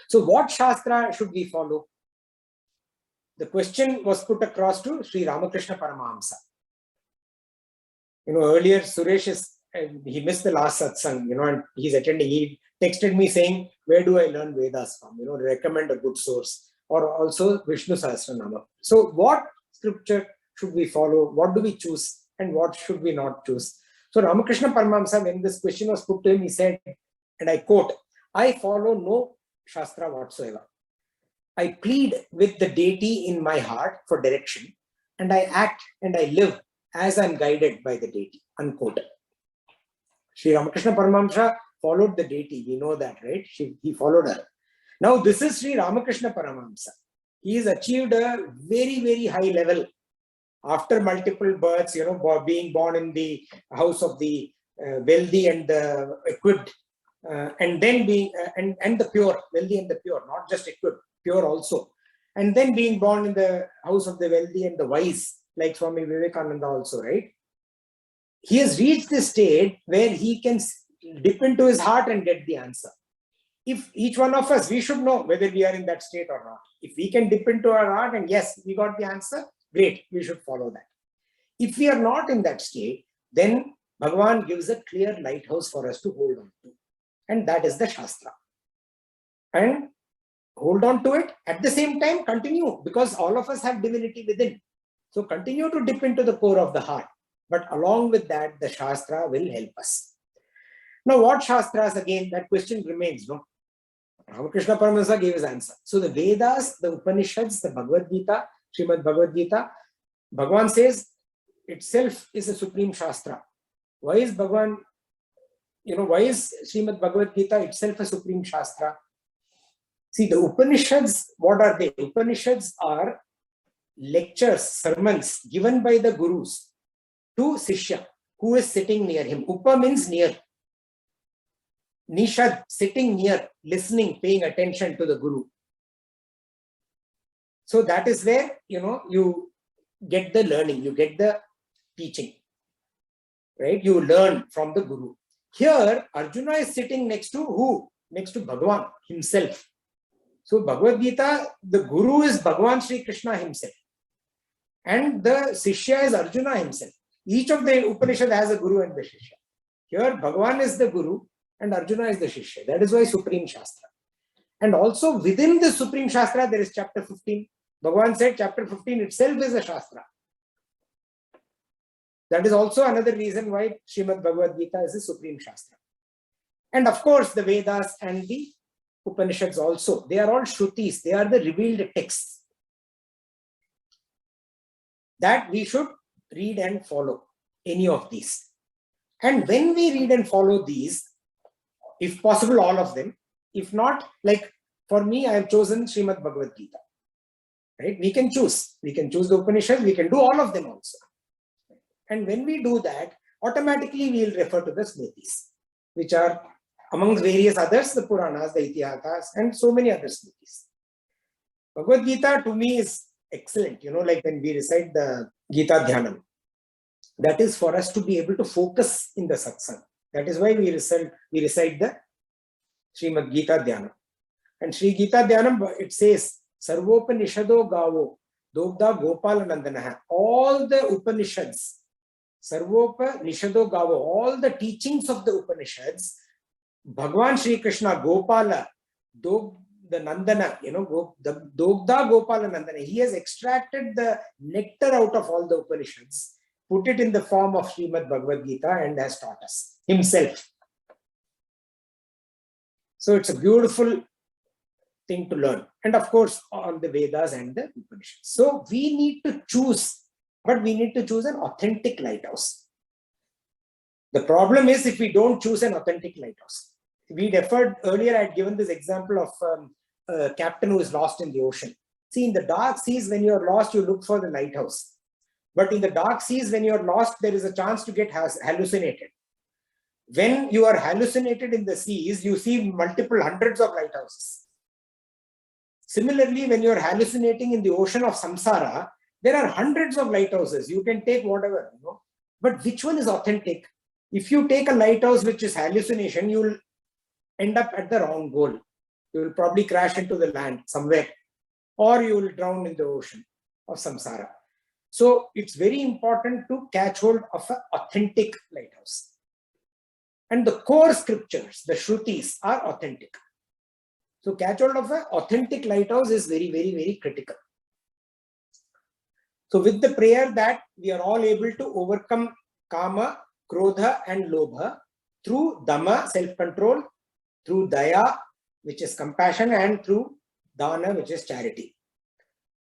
So what Shastra should we follow? The question was put across to Sri Ramakrishna Paramahamsa. Earlier Suresh he missed the last satsang, and he's attending. He texted me saying, where do I learn Vedas from? Recommend a good source, or also Vishnu Sahasranama. So what scripture should we follow? What do we choose? And what should we not choose? So Ramakrishna Paramahamsa, when this question was put to him, he said, and I quote, I follow no Shastra whatsoever. I plead with the deity in my heart for direction, and I act and I live as I'm guided by the deity, unquote. Sri Ramakrishna Paramahamsa followed the deity, we know that, right? He followed her. Now this is Sri Ramakrishna Paramahamsa. He has achieved a very, very high level after multiple births, being born in the house of the wealthy and the equipped, and then being, and the pure, wealthy and the pure, not just equipped, pure also. And then being born in the house of the wealthy and the wise, like Swami Vivekananda also, right? He has reached this state where he can dip into his heart and get the answer. If each one of us, we should know whether we are in that state or not. If we can dip into our heart and yes, we got the answer, great, we should follow that. If we are not in that state, then Bhagavan gives a clear lighthouse for us to hold on to. And that is the Shastra. And hold on to it. At the same time, continue, because all of us have divinity within. So continue to dip into the core of the heart. But along with that, the Shastra will help us. Now, what Shastras, again, that question remains, no? Ramakrishna Paramahamsa gave his answer. So the Vedas, the Upanishads, the Bhagavad Gita, Srimad Bhagavad Gita, Bhagavan says itself is a supreme Shastra. Why is Bhagavan, why is Srimad Bhagavad Gita itself a supreme Shastra? See, the Upanishads, what are they? Upanishads are lectures, sermons given by the gurus to Sishya, who is sitting near him. Upa means near. Nishad, sitting near, listening, paying attention to the guru. So that is where, you get the learning, you get the teaching, right? You learn from the guru. Here, Arjuna is sitting next to who? Next to Bhagavan himself. So Bhagavad Gita, the guru is Bhagavan Sri Krishna himself. And the Sishya is Arjuna himself. Each of the Upanishad has a guru and the Shishya. Here, Bhagavan is the guru and Arjuna is the Shishya. That is why Supreme Shastra. And also within the Supreme Shastra, there is chapter 15. Bhagavan said chapter 15 itself is a Shastra. That is also another reason why Srimad Bhagavad Gita is a Supreme Shastra. And of course, the Vedas and the Upanishads also, they are all Shrutis. They are the revealed texts that we should read and follow, any of these. And when we read and follow these, if possible, all of them, if not, like for me, I have chosen Srimad Bhagavad Gita, right? We can choose the Upanishads, we can do all of them also. And when we do that, automatically we will refer to the Smritis, which are amongst various others, the Puranas, the Itihatas, and so many other Smritis. Bhagavad Gita to me is excellent, like when we recite the Gita Dhyanam, that is for us to be able to focus in the Satsang. That is why we recite the Srimad Gita Dhyanam. And Sri Gita Dhyanam, it says, Sarvopanishado Gavo, Dogda Gopala Nandanaha. All the Upanishads, Sarvopanishado Gavo, all the teachings of the Upanishads, Bhagavan Sri Krishna Gopala, the Nandana, the Dogda Gopala Nandana, he has extracted the nectar out of all the Upanishads, put it in the form of Srimad Bhagavad Gita and has taught us himself. So it's a beautiful thing to learn. And of course, on the Vedas and the Upanishads. So we need to choose, but we need to choose an authentic lighthouse. The problem is if we don't choose an authentic lighthouse. We referred earlier, I had given this example of a captain who is lost in the ocean. See, in the dark seas, when you're lost, you look for the lighthouse. But in the dark seas, when you're lost, there is a chance to get hallucinated. When you are hallucinated in the seas, you see multiple hundreds of lighthouses. Similarly, when you're hallucinating in the ocean of samsara, there are hundreds of lighthouses. You can take whatever, you know. But which one is authentic? If you take a lighthouse which is hallucination, you will end up at the wrong goal. You will probably crash into the land somewhere, or you will drown in the ocean of samsara. So it's very important to catch hold of an authentic lighthouse. And the core scriptures, the Shrutis, are authentic. So catch hold of an authentic lighthouse is very, very, very critical. So with the prayer that we are all able to overcome Kama, Krodha and Lobha through Dhamma, self-control, through Daya, which is compassion, and through Dana, which is charity.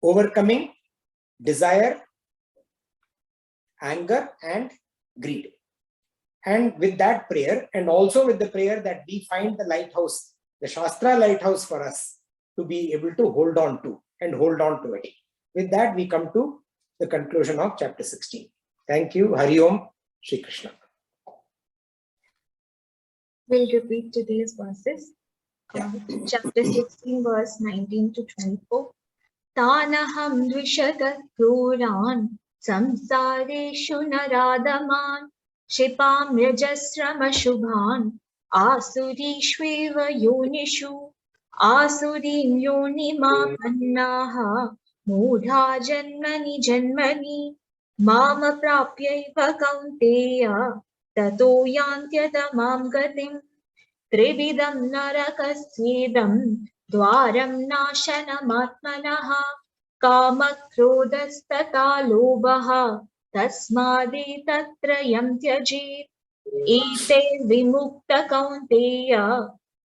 Overcoming desire, anger and greed. And with that prayer, and also with the prayer that we find the lighthouse, the Shastra lighthouse for us to be able to hold on to and hold on to it. With that, we come to the conclusion of chapter 16. Thank you. Hari Om, Shri Krishna. We'll repeat today's verses. Chapter 16, verse 19 to 24. Tanaham dvishatat puran samsareshu naradaman shipam yajasrama shubhan asurishveva yonishu asurim yonima pannaha mudha janmani janmani mama prapyaiva kaunteya tato yantyadamam gatim Trividam narakasvedam dwaram nasanamatmanaha kamakrodastata lobaha tasmadi tatrayam tyajit ete vimukta kaunteya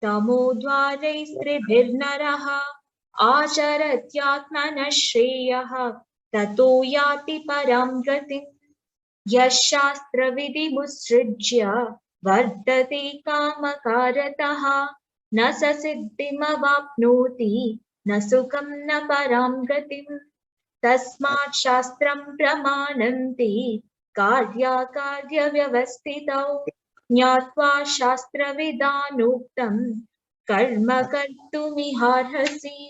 tamodvare stribhirnaraha acharatyatmana shreyaha tato yati param gatim yashastra vidhi musrijya Vardate kamakarataha na sasiddhimavapnoti na sukham na param gatim tasmat shastram pramananti karya karya vyavastitau jnatva shastra vidanuktam karma kartumiharhasi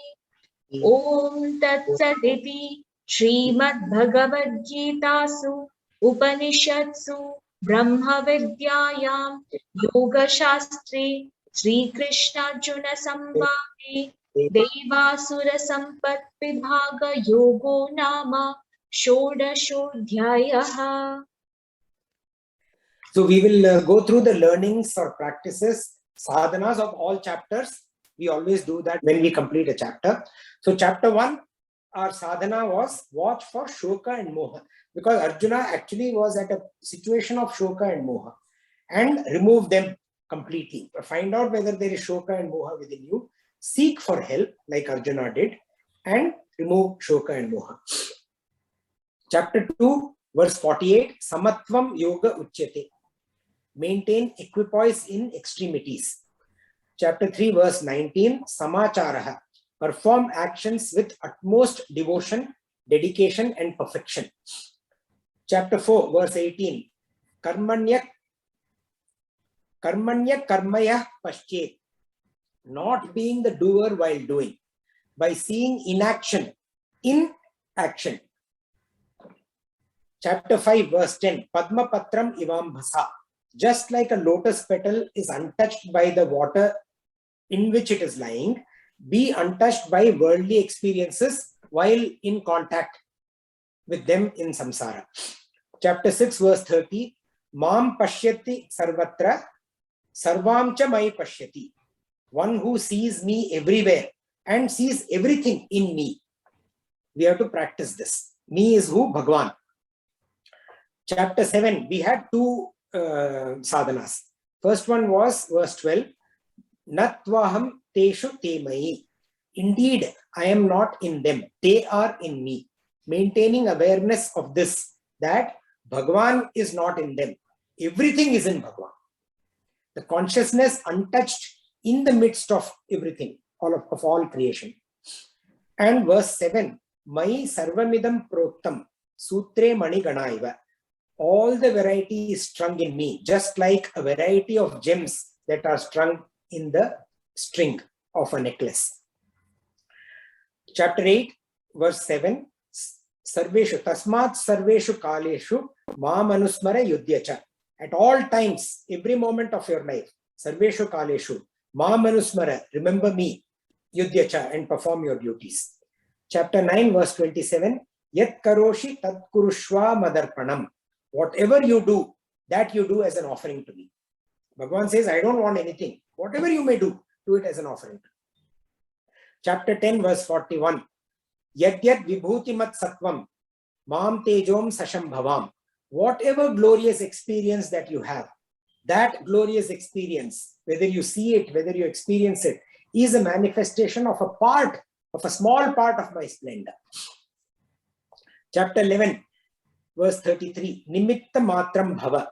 Om Tat Saditi Srimad Bhagavad Gitasu Upanishatsu Brahma Vidyayam Yoga Shastri Sri Krishna Arjuna Samvade Daivaasura Sampad Vibhaaga Yogo Nama Shodashodhyayaha. So we will go through the learnings or practices, sadhanas of all chapters. We always do that when we complete a chapter. So chapter 1, our sadhana was watch for Shoka and Moha. Because Arjuna actually was at a situation of Shoka and Moha. And remove them completely. Find out whether there is Shoka and Moha within you. Seek for help like Arjuna did. And remove Shoka and Moha. Chapter 2, verse 48. Samatvam Yoga Uchyate. Maintain equipoise in extremities. Chapter 3, verse 19, Samacharaha. Perform actions with utmost devotion, dedication, and perfection. Chapter 4, verse 18, Karmanya karmaya paschet. Not being the doer while doing. By seeing inaction in action. Chapter 5, verse 10, Padma Patram Ivam Bhasa. Just like a lotus petal is untouched by the water in which it is lying, be untouched by worldly experiences while in contact with them in samsara. Chapter 6, verse 30, Mam pashyati sarvatra, sarvamcha mai pashyati. One who sees me everywhere and sees everything in me. We have to practice this. Me is who? Bhagwan. Chapter 7, we had two sadhanas. First one was verse 12, Natvaham teshu temai. Indeed, I am not in them. They are in me. Maintaining awareness of this, that Bhagavan is not in them. Everything is in Bhagavan. The consciousness untouched in the midst of everything, of all creation. And verse 7, Mai sarvamidam proktam sutre mani ganaiva. All the variety is strung in me, just like a variety of gems that are strung in the string of a necklace. Chapter 8, verse 7, Sarveshu tasmat sarveshu kaleshu ma manusmara yudhyacha. At all times, every moment of your life, sarveshu kaleshu ma manusmara, remember me, yudhyacha, and perform your duties. Chapter 9, verse 27, Yat karoshi tat kurushva madarpanam. Whatever you do, that you do as an offering to me. Bhagavan says, I don't want anything. Whatever you may do it as an offering. Chapter 10, verse 41, Yadyat vibhutimat sattvam mam tejom sashambhavam. Whatever glorious experience that you have, that glorious experience, whether you see it, whether you experience it, is a manifestation of a small part of my splendor. Chapter 11, verse 33, Nimitta matram bhava.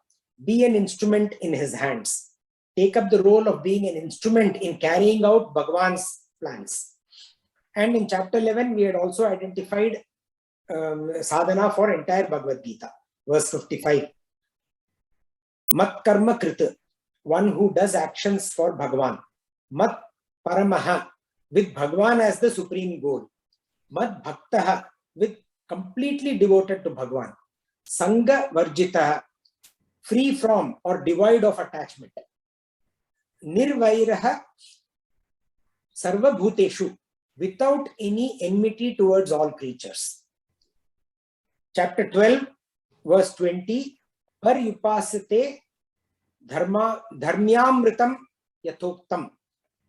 Be an instrument in his hands. Take up the role of being an instrument in carrying out Bhagavan's plans. And in chapter 11, we had also identified sadhana for entire Bhagavad Gita. Verse 55, Mat karma krita, one who does actions for Bhagavan. Mat paramaha, with Bhagavan as the supreme goal. Mat bhaktaha, with completely devoted to Bhagavan. Sangha varjitaha, free from or devoid of attachment. Nirvairaha sarva bhuteshu, without any enmity towards all creatures. Chapter 12, verse 20, Paryupasate dharmyamritam yathoktam.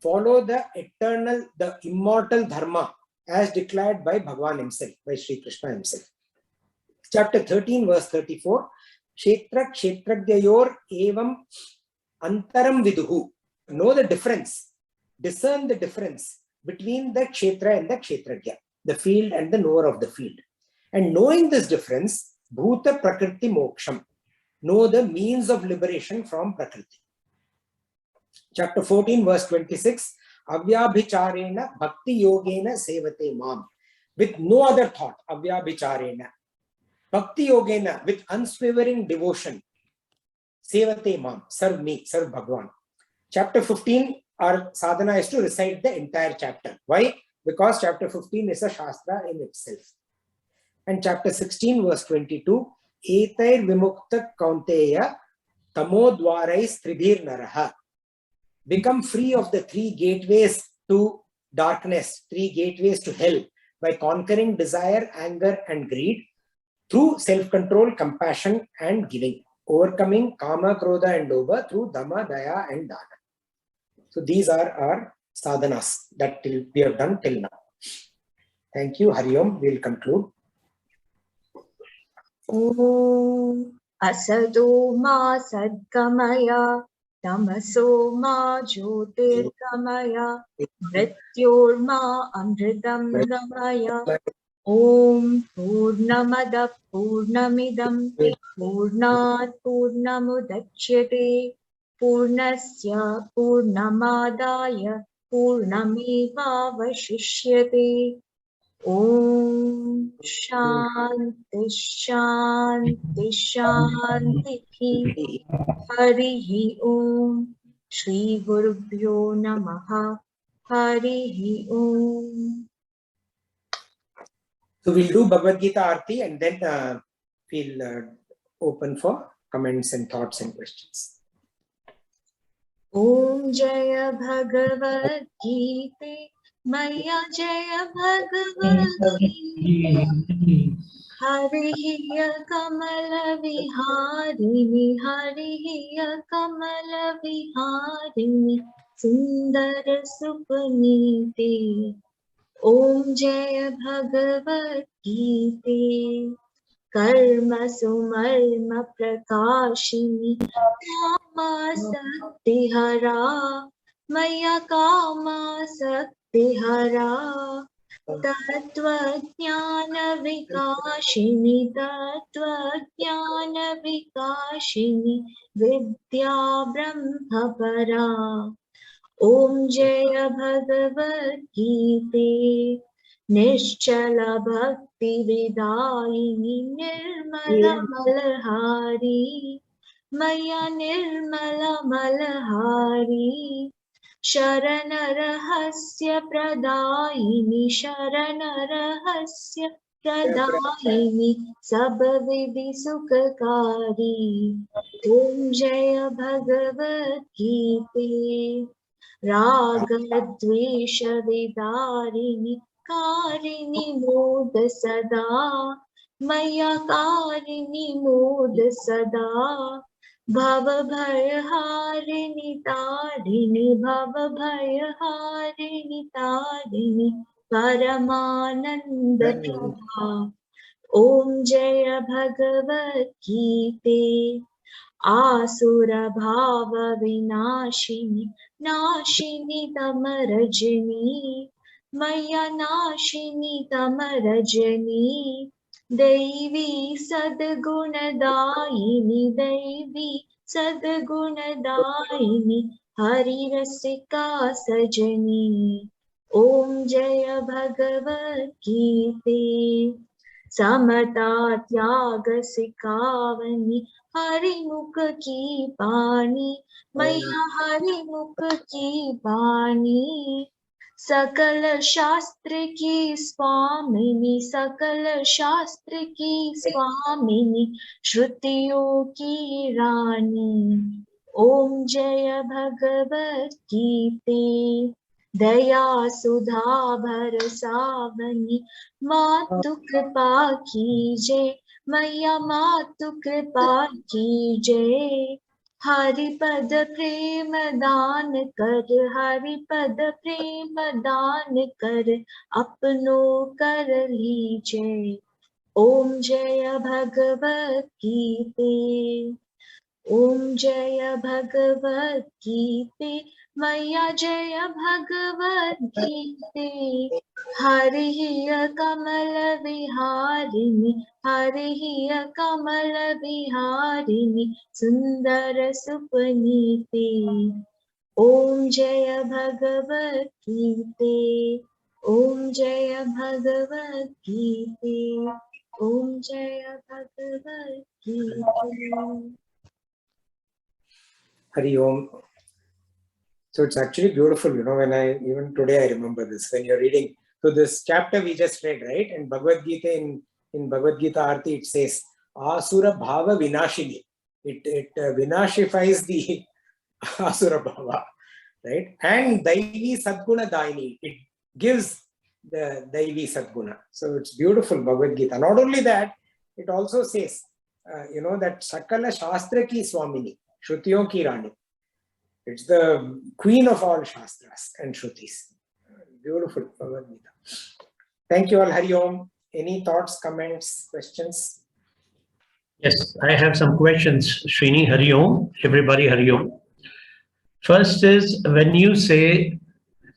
Follow the eternal, the immortal dharma as declared by Bhagavan himself, by Sri Krishna himself. Chapter 13, verse 34, Kshetra kshetragyayor evam antaram viduhu. Know the difference, discern the difference between the kshetra and the kshetragya, the field and the knower of the field. And knowing this difference, bhuta prakriti moksham, know the means of liberation from prakriti. Chapter 14, verse 26, avyabhicharena bhakti yogena sevate mam. With no other thought, avyabhicharena, bhakti yogena, with unswavering devotion, sevate mam, serve me, serve Bhagavan. Chapter 15, our sadhana is to recite the entire chapter. Why? Because chapter 15 is a shastra in itself. And chapter 16, verse 22, Etair vimukta kaunteya tamodvarais tribhir naraha. Become free of the three gateways to darkness, three gateways to hell, by conquering desire, anger, and greed through self-control, compassion, and giving. Overcoming kama, krodha, and lobha through dhamma, daya, and dana. So these are our sadhanas that we have done till now. Thank you. Hari Om. We will conclude. Om Asado ma sadgamaya tamaso ma jyotirgamaya mrityor ma amritam gamaya. Om Purnamada Purnamidam Purnat Purnamudachyate Purnasya Purnamadaya Purnameva Vashishyate. Om Shanti Shanti Shanti Harihi Om Shri Gurubhyo Namaha Harihi Om. So we'll do Bhagavad Gita Aarti and then we'll open for comments and thoughts and questions. Om Jaya Bhagavad Gita Maya Jaya Bhagavad Gita Hariya Kamala Viharini Hariya Kamala Viharini Sundara Supaniti. Om Jaya Bhagavad Gita Karma Sumarma Prakashini Kama Sakti Hara Maya Kama Sakti विहरा तत्त्वज्ञानविकाशिनि तत्त्वज्ञानविकाशिनि विद्या ब्रह्मपरा। ॐ जय भगवद्गीते निश्चल भक्तिविदायिनि निर्मलमलहारी मया निर्मलमलहारी शरणरहस्य प्रदायिनि शरणरहस्य प्रदायिनि सबविधि सुखकारी। ॐ जय भगवद्गीते रागद्वेषविदारिणि कारिणि मोद सदा मया कारिणि मोद सदा भवभयहारिणि तारिणि भवभयहारिणि तारिणि परमानन्दप्रभा। ॐ जय भगवद्गीते आसुरभावविनाशिनि नाशिनि तमरजनी मया नाशिनि तमरजनी दैवी सद्गुणदायिनि दैवी सद्गुणदायिनि हरिरसिका सजनी। ॐ जय भगवद्गीते समता त्याग सिखावनी हरिमुख की पानी मैया हरिमुख की पानी सकल शास्त्र की स्वामिनी सकल शास्त्र की स्वामिनी श्रुतियों की रानी। ॐ जय भगवद्गीते दया सुधा भरसावनी मातु कृपा कीजे मैया मातु कृपा कीजे हरिपद प्रेम दान कर हरिपद प्रेम दान कर अपनो कर लीजे। ॐ जय भगवद्गीते ॐ जय भगवद्गीते मैया जय भगवद्गीते हरिः कमल विहारिणि हरिः कमल विहारिणि सुंदर सुपनीते। ॐ जय भगवद्गीते ॐ जय भगवद्गीते ॐ जय भगवद्गीते। Hari Om. So it's actually beautiful, when even today I remember this, when you're reading. So this chapter we just read, right? And Bhagavad Gita, in Bhagavad Gita Arti, it says, Asura Bhava Vinashini. It vinashifies the Asura Bhava, right? And Daivi Sadguna Daini. It gives the Daivi Sadguna. So it's beautiful, Bhagavad Gita. Not only that, it also says, that Sakala Shastra ki Swamini. Shrutiyon ki Rani. It's the queen of all Shastras and Shrutis. Beautiful Bhagavad Gita. Thank you all. Hari Om. Any thoughts, comments, questions? Yes, I have some questions. Srini, Hari Om. Everybody, Hari Om. First is, when you say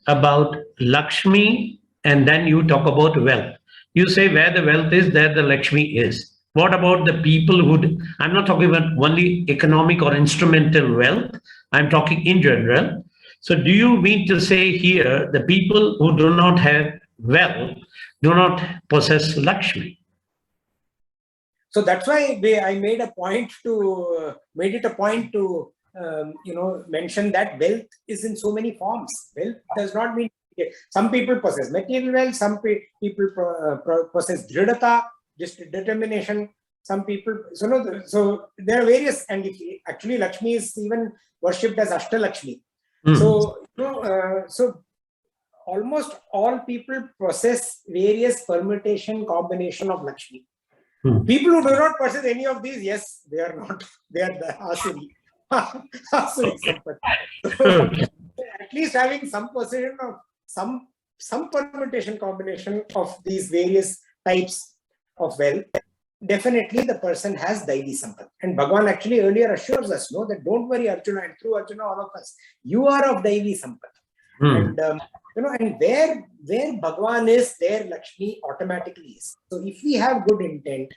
about Lakshmi and then you talk about wealth, you say where the wealth is, there the Lakshmi is. What about the people who, I'm not talking about only economic or instrumental wealth, I'm talking in general. So do you mean to say here, the people who do not have wealth do not possess Lakshmi? So that's why I made it a point to mention that wealth is in so many forms. Wealth does not mean, some people possess material wealth, some people possess dridata, just determination. Some people, so there are various, and actually Lakshmi is even worshipped as Ashtalakshmi. So, so almost all people possess various permutation, combination of Lakshmi. People who do not possess any of these, yes, they are not, they are the Asuri. Asuri Sampad. So, at least having some possession of some permutation, combination of these various types of wealth, definitely the person has Daivi Sampad. And Bhagavan actually earlier assures us, that don't worry Arjuna, and through Arjuna all of us, you are of Daivi Sampad. And and where Bhagwan is, there Lakshmi automatically is. So if we have good intent,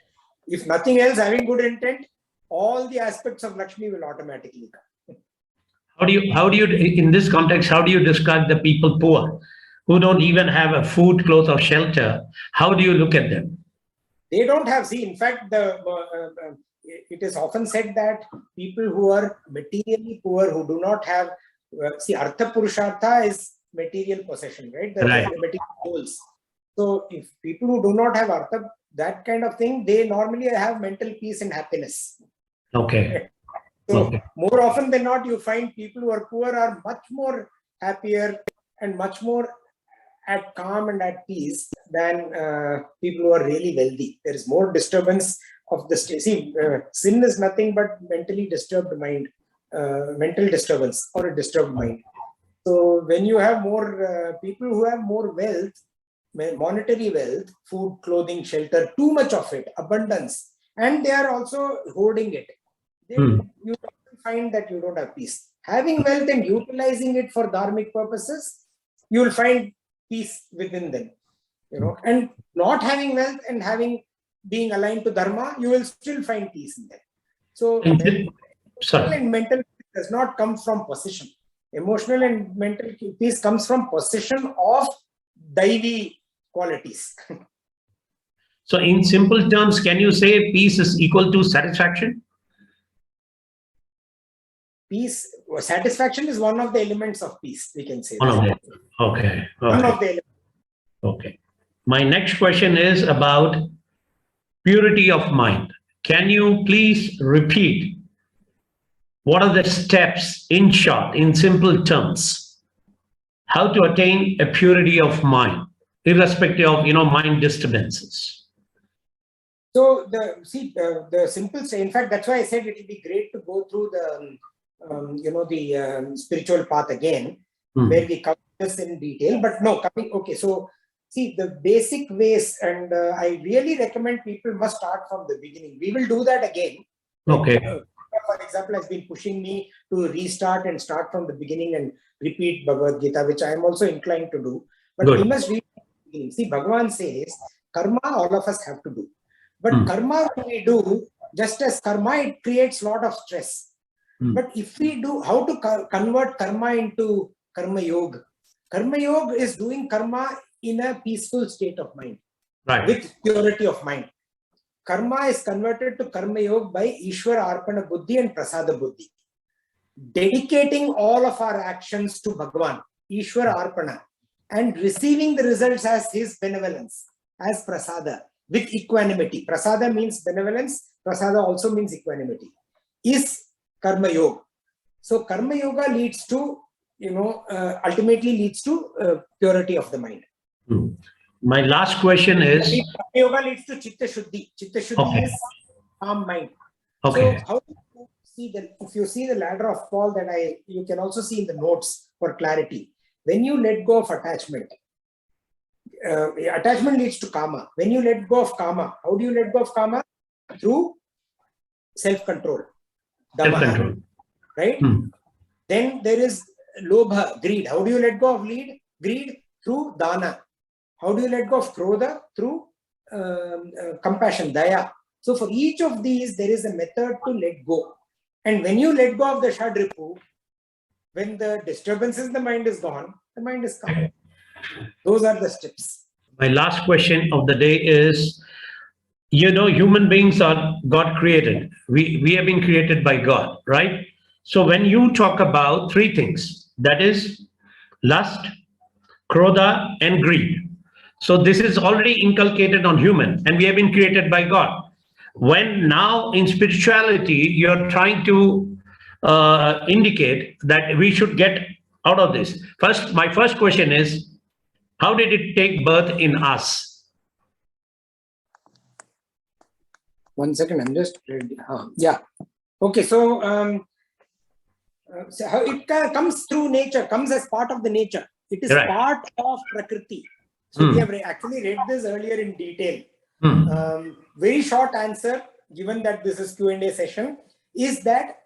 if nothing else, having good intent, all the aspects of Lakshmi will automatically come. How do you, in this context, how do you describe the people poor, who don't even have a food, clothes, or shelter? How do you look at them? They don't have, see, in fact, it is often said that people who are materially poor, who do not have, see, Artha Purushartha is material possession, right? The material goals. So if people who do not have Artha, that kind of thing, they normally have mental peace and happiness. Okay. So more often than not, you find people who are poor are much more happier and much more at calm and at peace than people who are really wealthy. There is more disturbance of the state. See, sin is nothing but mentally disturbed mind, mental disturbance or a disturbed mind. So when you have more people who have more wealth, monetary wealth, food, clothing, shelter, too much of it, abundance, and they are also hoarding it, then you find that you don't have peace. Having wealth and utilizing it for dharmic purposes, you will find peace within them, and not having wealth and being aligned to dharma, you will still find peace in them. So emotional and mental peace does not come from possession. Emotional and mental peace comes from possession of Daivi qualities. So in simple terms, can you say peace is equal to satisfaction? Peace, satisfaction is one of the elements of peace, we can say. Okay. One of the elements. Okay. My next question is about purity of mind. Can you please repeat what are the steps, in short, in simple terms, how to attain a purity of mind, irrespective of mind disturbances? So the simple, in fact, that's why I said it will be great to go through the spiritual path again, where we cover this in detail. But no, so see the basic ways, and I really recommend people must start from the beginning. We will do that again. Okay. For example, has been pushing me to restart and start from the beginning and repeat Bhagavad Gita, which I am also inclined to do. But we must read from the beginning. See, Bhagavan says, karma all of us have to do. But karma when we do, just as karma, it creates a lot of stress. But if we do, how to convert karma into karma yoga? Karma yoga is doing karma in a peaceful state of mind, with purity of mind. Karma is converted to karma yoga by Ishwara Arpana Buddhi and Prasada Buddhi. Dedicating all of our actions to Bhagavan, Ishwara Arpana, and receiving the results as his benevolence, as Prasada, with equanimity. Prasada means benevolence, Prasada also means equanimity, is Karma Yoga. So Karma Yoga leads to, ultimately leads to purity of the mind. My last question is... Karma Yoga leads to Chitta Shuddhi. Chitta Shuddhi is calm mind. Okay. So how do you see if you see the ladder of Paul that you can also see in the notes for clarity. When you let go of attachment, attachment leads to karma. When you let go of karma, how do you let go of karma? Through self-control. Dhamma, right? Then there is lobha, greed. How do you let go of greed? Through dana. How do you let go of krodha? Through compassion, daya. So for each of these, there is a method to let go. And when you let go of the shadripu, when the disturbances in the mind is gone, the mind is calm. Those are the steps. My last question of the day is, human beings are God created. We have been created by God, right? So when you talk about three things, that is lust, krodha, and greed. So this is already inculcated on human, and we have been created by God. When now in spirituality, you're trying to indicate that we should get out of this. My first question is, how did it take birth in us? 1 second, I'm just ready. Yeah. Okay, so how it comes through nature, comes as part of the nature. It is part of Prakriti. So we have actually read this earlier in detail. Very short answer, given that this is Q&A session, is that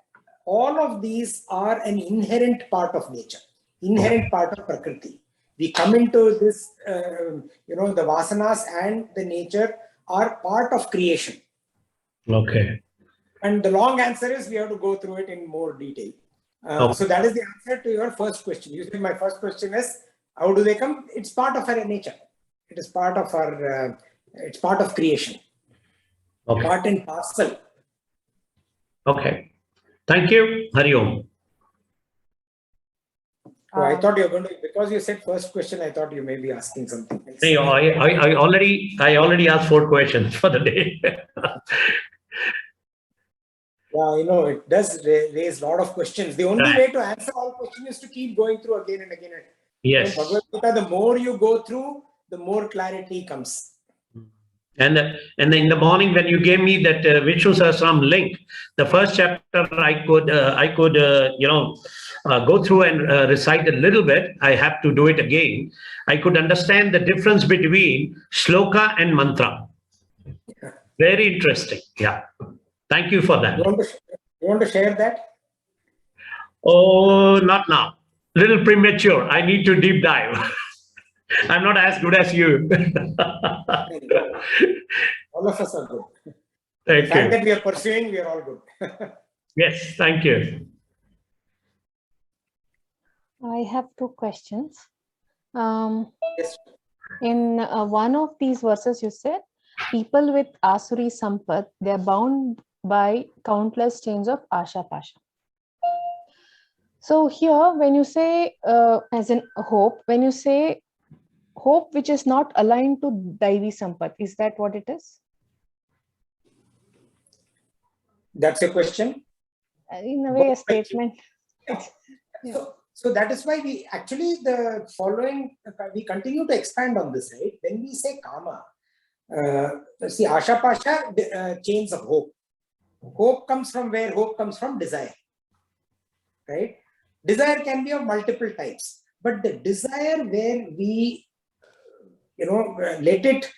all of these are an inherent part of nature, inherent part of Prakriti. We come into this, the vasanas and the nature are part of creation. Okay. And the long answer is we have to go through it in more detail. Okay. So that is the answer to your first question. You said my first question is, how do they come? It's part of our nature. It is part of our, it's part of creation. Okay. Part and parcel. Okay. Thank you. Hari Om. So I thought you were going to, because you said first question, I thought you may be asking something else. Hey, I already asked 4 questions for the day. Yeah, it does raise a lot of questions. The only way to answer all questions is to keep going through again and again. Yes. Bhagavad Gita, the more you go through, the more clarity comes. And in the morning when you gave me that Vishnu Sahasram link, the first chapter I could go through and recite a little bit. I have to do it again. I could understand the difference between shloka and mantra. Very interesting. Yeah. Thank you for that. You want to share that? Oh, not now. Little premature. I need to deep dive. I'm not as good as you. All of us are good. Thank The fact you. that we are pursuing, we are all good. Yes, thank you. I have 2 questions. Yes. In one of these verses, you said, people with Asuri Sampad, they are bound by countless chains of Asha Pasha. So here, when you say, as in hope, when you say hope which is not aligned to Daivi Sampad, is that what it is? That's your question? In a way, a statement. Yeah. So that is why we actually, we continue to expand on this, right? When we say karma, see, Asha Pasha, chains of hope. Hope comes from where? Hope comes from desire, right? Desire can be of multiple types, but the desire where we, let it,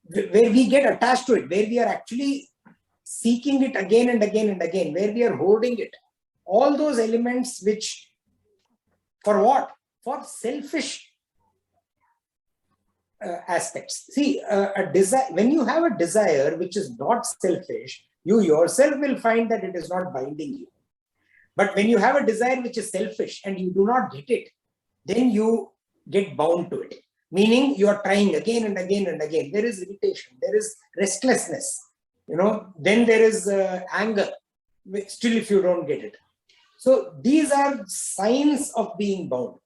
where we get attached to it, where we are actually seeking it again and again and again, where we are holding it, all those elements which, for what? For selfish aspects. See, a desire, when you have a desire which is not selfish, you yourself will find that it is not binding you. But when you have a desire which is selfish and you do not get it, then you get bound to it. Meaning you are trying again and again and again. There is irritation, there is restlessness, then there is anger, still if you don't get it. So these are signs of being bound.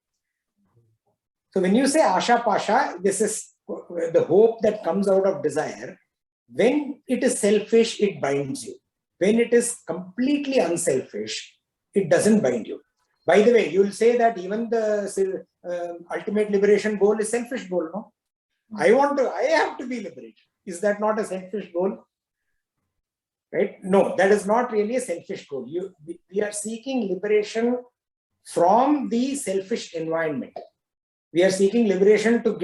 So when you say Asha Pasha, this is the hope that comes out of desire. When it is selfish, it binds you. When it is completely unselfish, it doesn't bind you. By the way, you will say that even the ultimate liberation goal is selfish goal, no? I have to be liberated. Is that not a selfish goal? Right? No, that is not really a selfish goal. We are seeking liberation from the selfish environment. We are seeking liberation to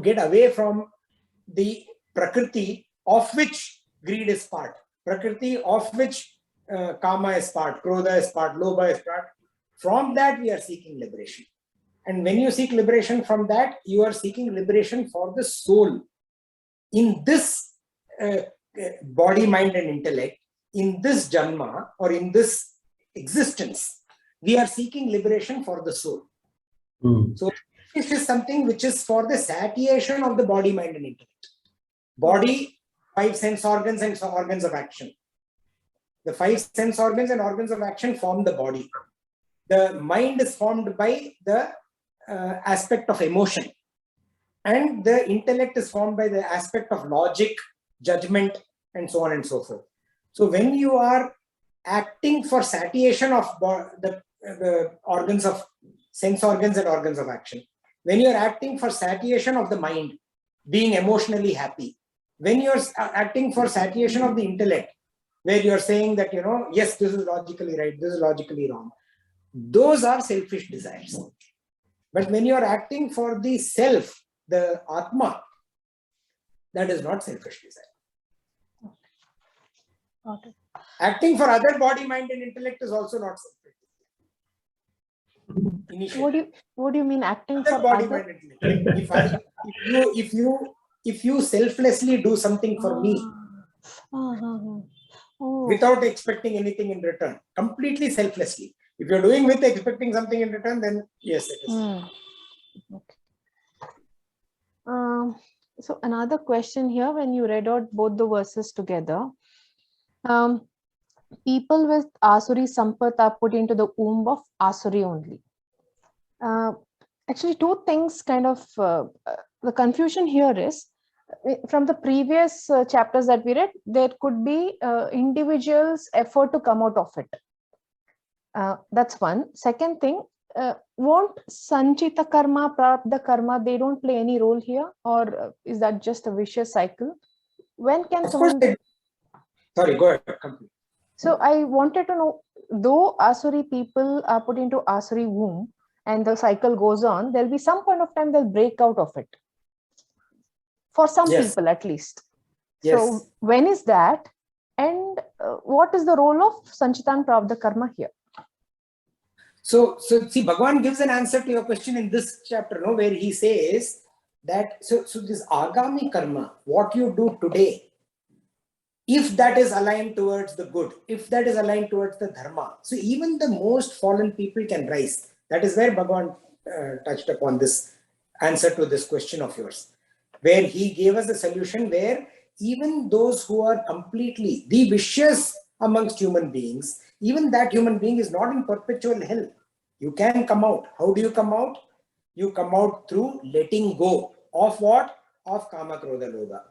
get away from the Prakriti of which greed is part, Prakriti of which Kama is part, Krodha is part, Lobha is part. From that, we are seeking liberation. And when you seek liberation from that, you are seeking liberation for the soul. In this body, mind, and intellect, in this Janma or in this existence, we are seeking liberation for the soul. So this is something which is for the satiation of the body, mind, and intellect. Body, 5 sense organs and organs of action. The 5 sense organs and organs of action form the body. The mind is formed by the aspect of emotion. And the intellect is formed by the aspect of logic, judgment, and so on and so forth. So when you are acting for satiation of the organs of sense organs and organs of action, when you are acting for satiation of the mind, being emotionally happy, when you are acting for satiation of the intellect, where you are saying that, yes, this is logically right, this is logically wrong, those are selfish desires. But when you are acting for the self, the Atma, that is not selfish desire. Okay. Acting for other body, mind, and intellect is also not selfish. initially. What do you mean acting Other for body, other? mind, and intellect. If you selflessly do something for me Oh, without expecting anything in return, completely selflessly. If you're doing with expecting something in return, then yes, it is. okay. So another question here, when you read out both the verses together, people with Asuri Sampat are put into the womb of Asuri only. Actually, two things kind of, the confusion here is, from the previous chapters that we read, there could be individuals' effort to come out of it. That's one. Second thing, won't Sanchita Karma, Prarabdha Karma, they don't play any role here? Or is that just a vicious cycle? When can someone... Sorry, go ahead. Complete. So I wanted to know, though Asuri people are put into Asuri womb and the cycle goes on, there'll be some point of time they'll break out of it. For some people at least. Yes. So when is that? And what is the role of Sanchita and Prarabdha Karma here? So see, Bhagavan gives an answer to your question in this chapter, no, where he says that, so this Agami Karma, what you do today, if that is aligned towards the good, if that is aligned towards the Dharma, so even the most fallen people can rise. That is where Bhagavan touched upon this answer to this question of yours, where he gave us a solution where even those who are completely the vicious amongst human beings, even that human being is not in perpetual hell. You can come out. How do you come out? You come out through letting go of what? Of Kama, Krodha, Lobha.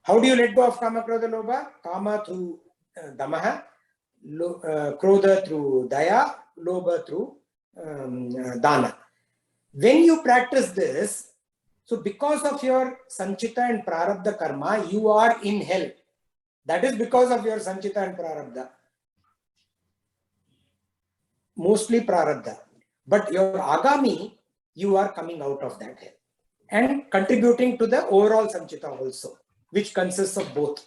How do you let go of Kama, Krodha, Lobha? Kama through Damaha, Krodha through Daya, Lobha through Dana. When you practice this, so because of your Sanchita and Prarabdha Karma, you are in hell. That is because of your Sanchita and Prarabdha. Mostly Prarabdha. But your Agami, you are coming out of that hell and contributing to the overall Sanchita also, which consists of both.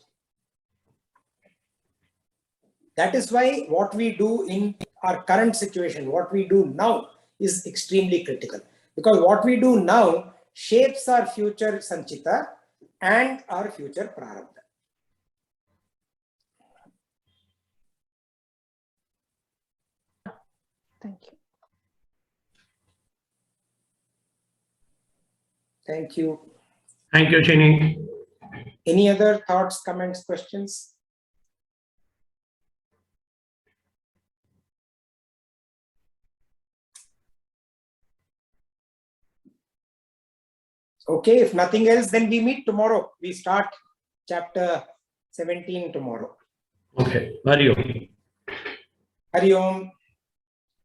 That is why what we do in our current situation, what we do now is extremely critical. Because what we do now shapes our future Sanchita and our future Prarabdha. Thank you. Thank you. Thank you, Chini. Any other thoughts, comments, questions? Okay, if nothing else, then we meet tomorrow. We start chapter 17 tomorrow. Okay. Hari Om. Hari Om.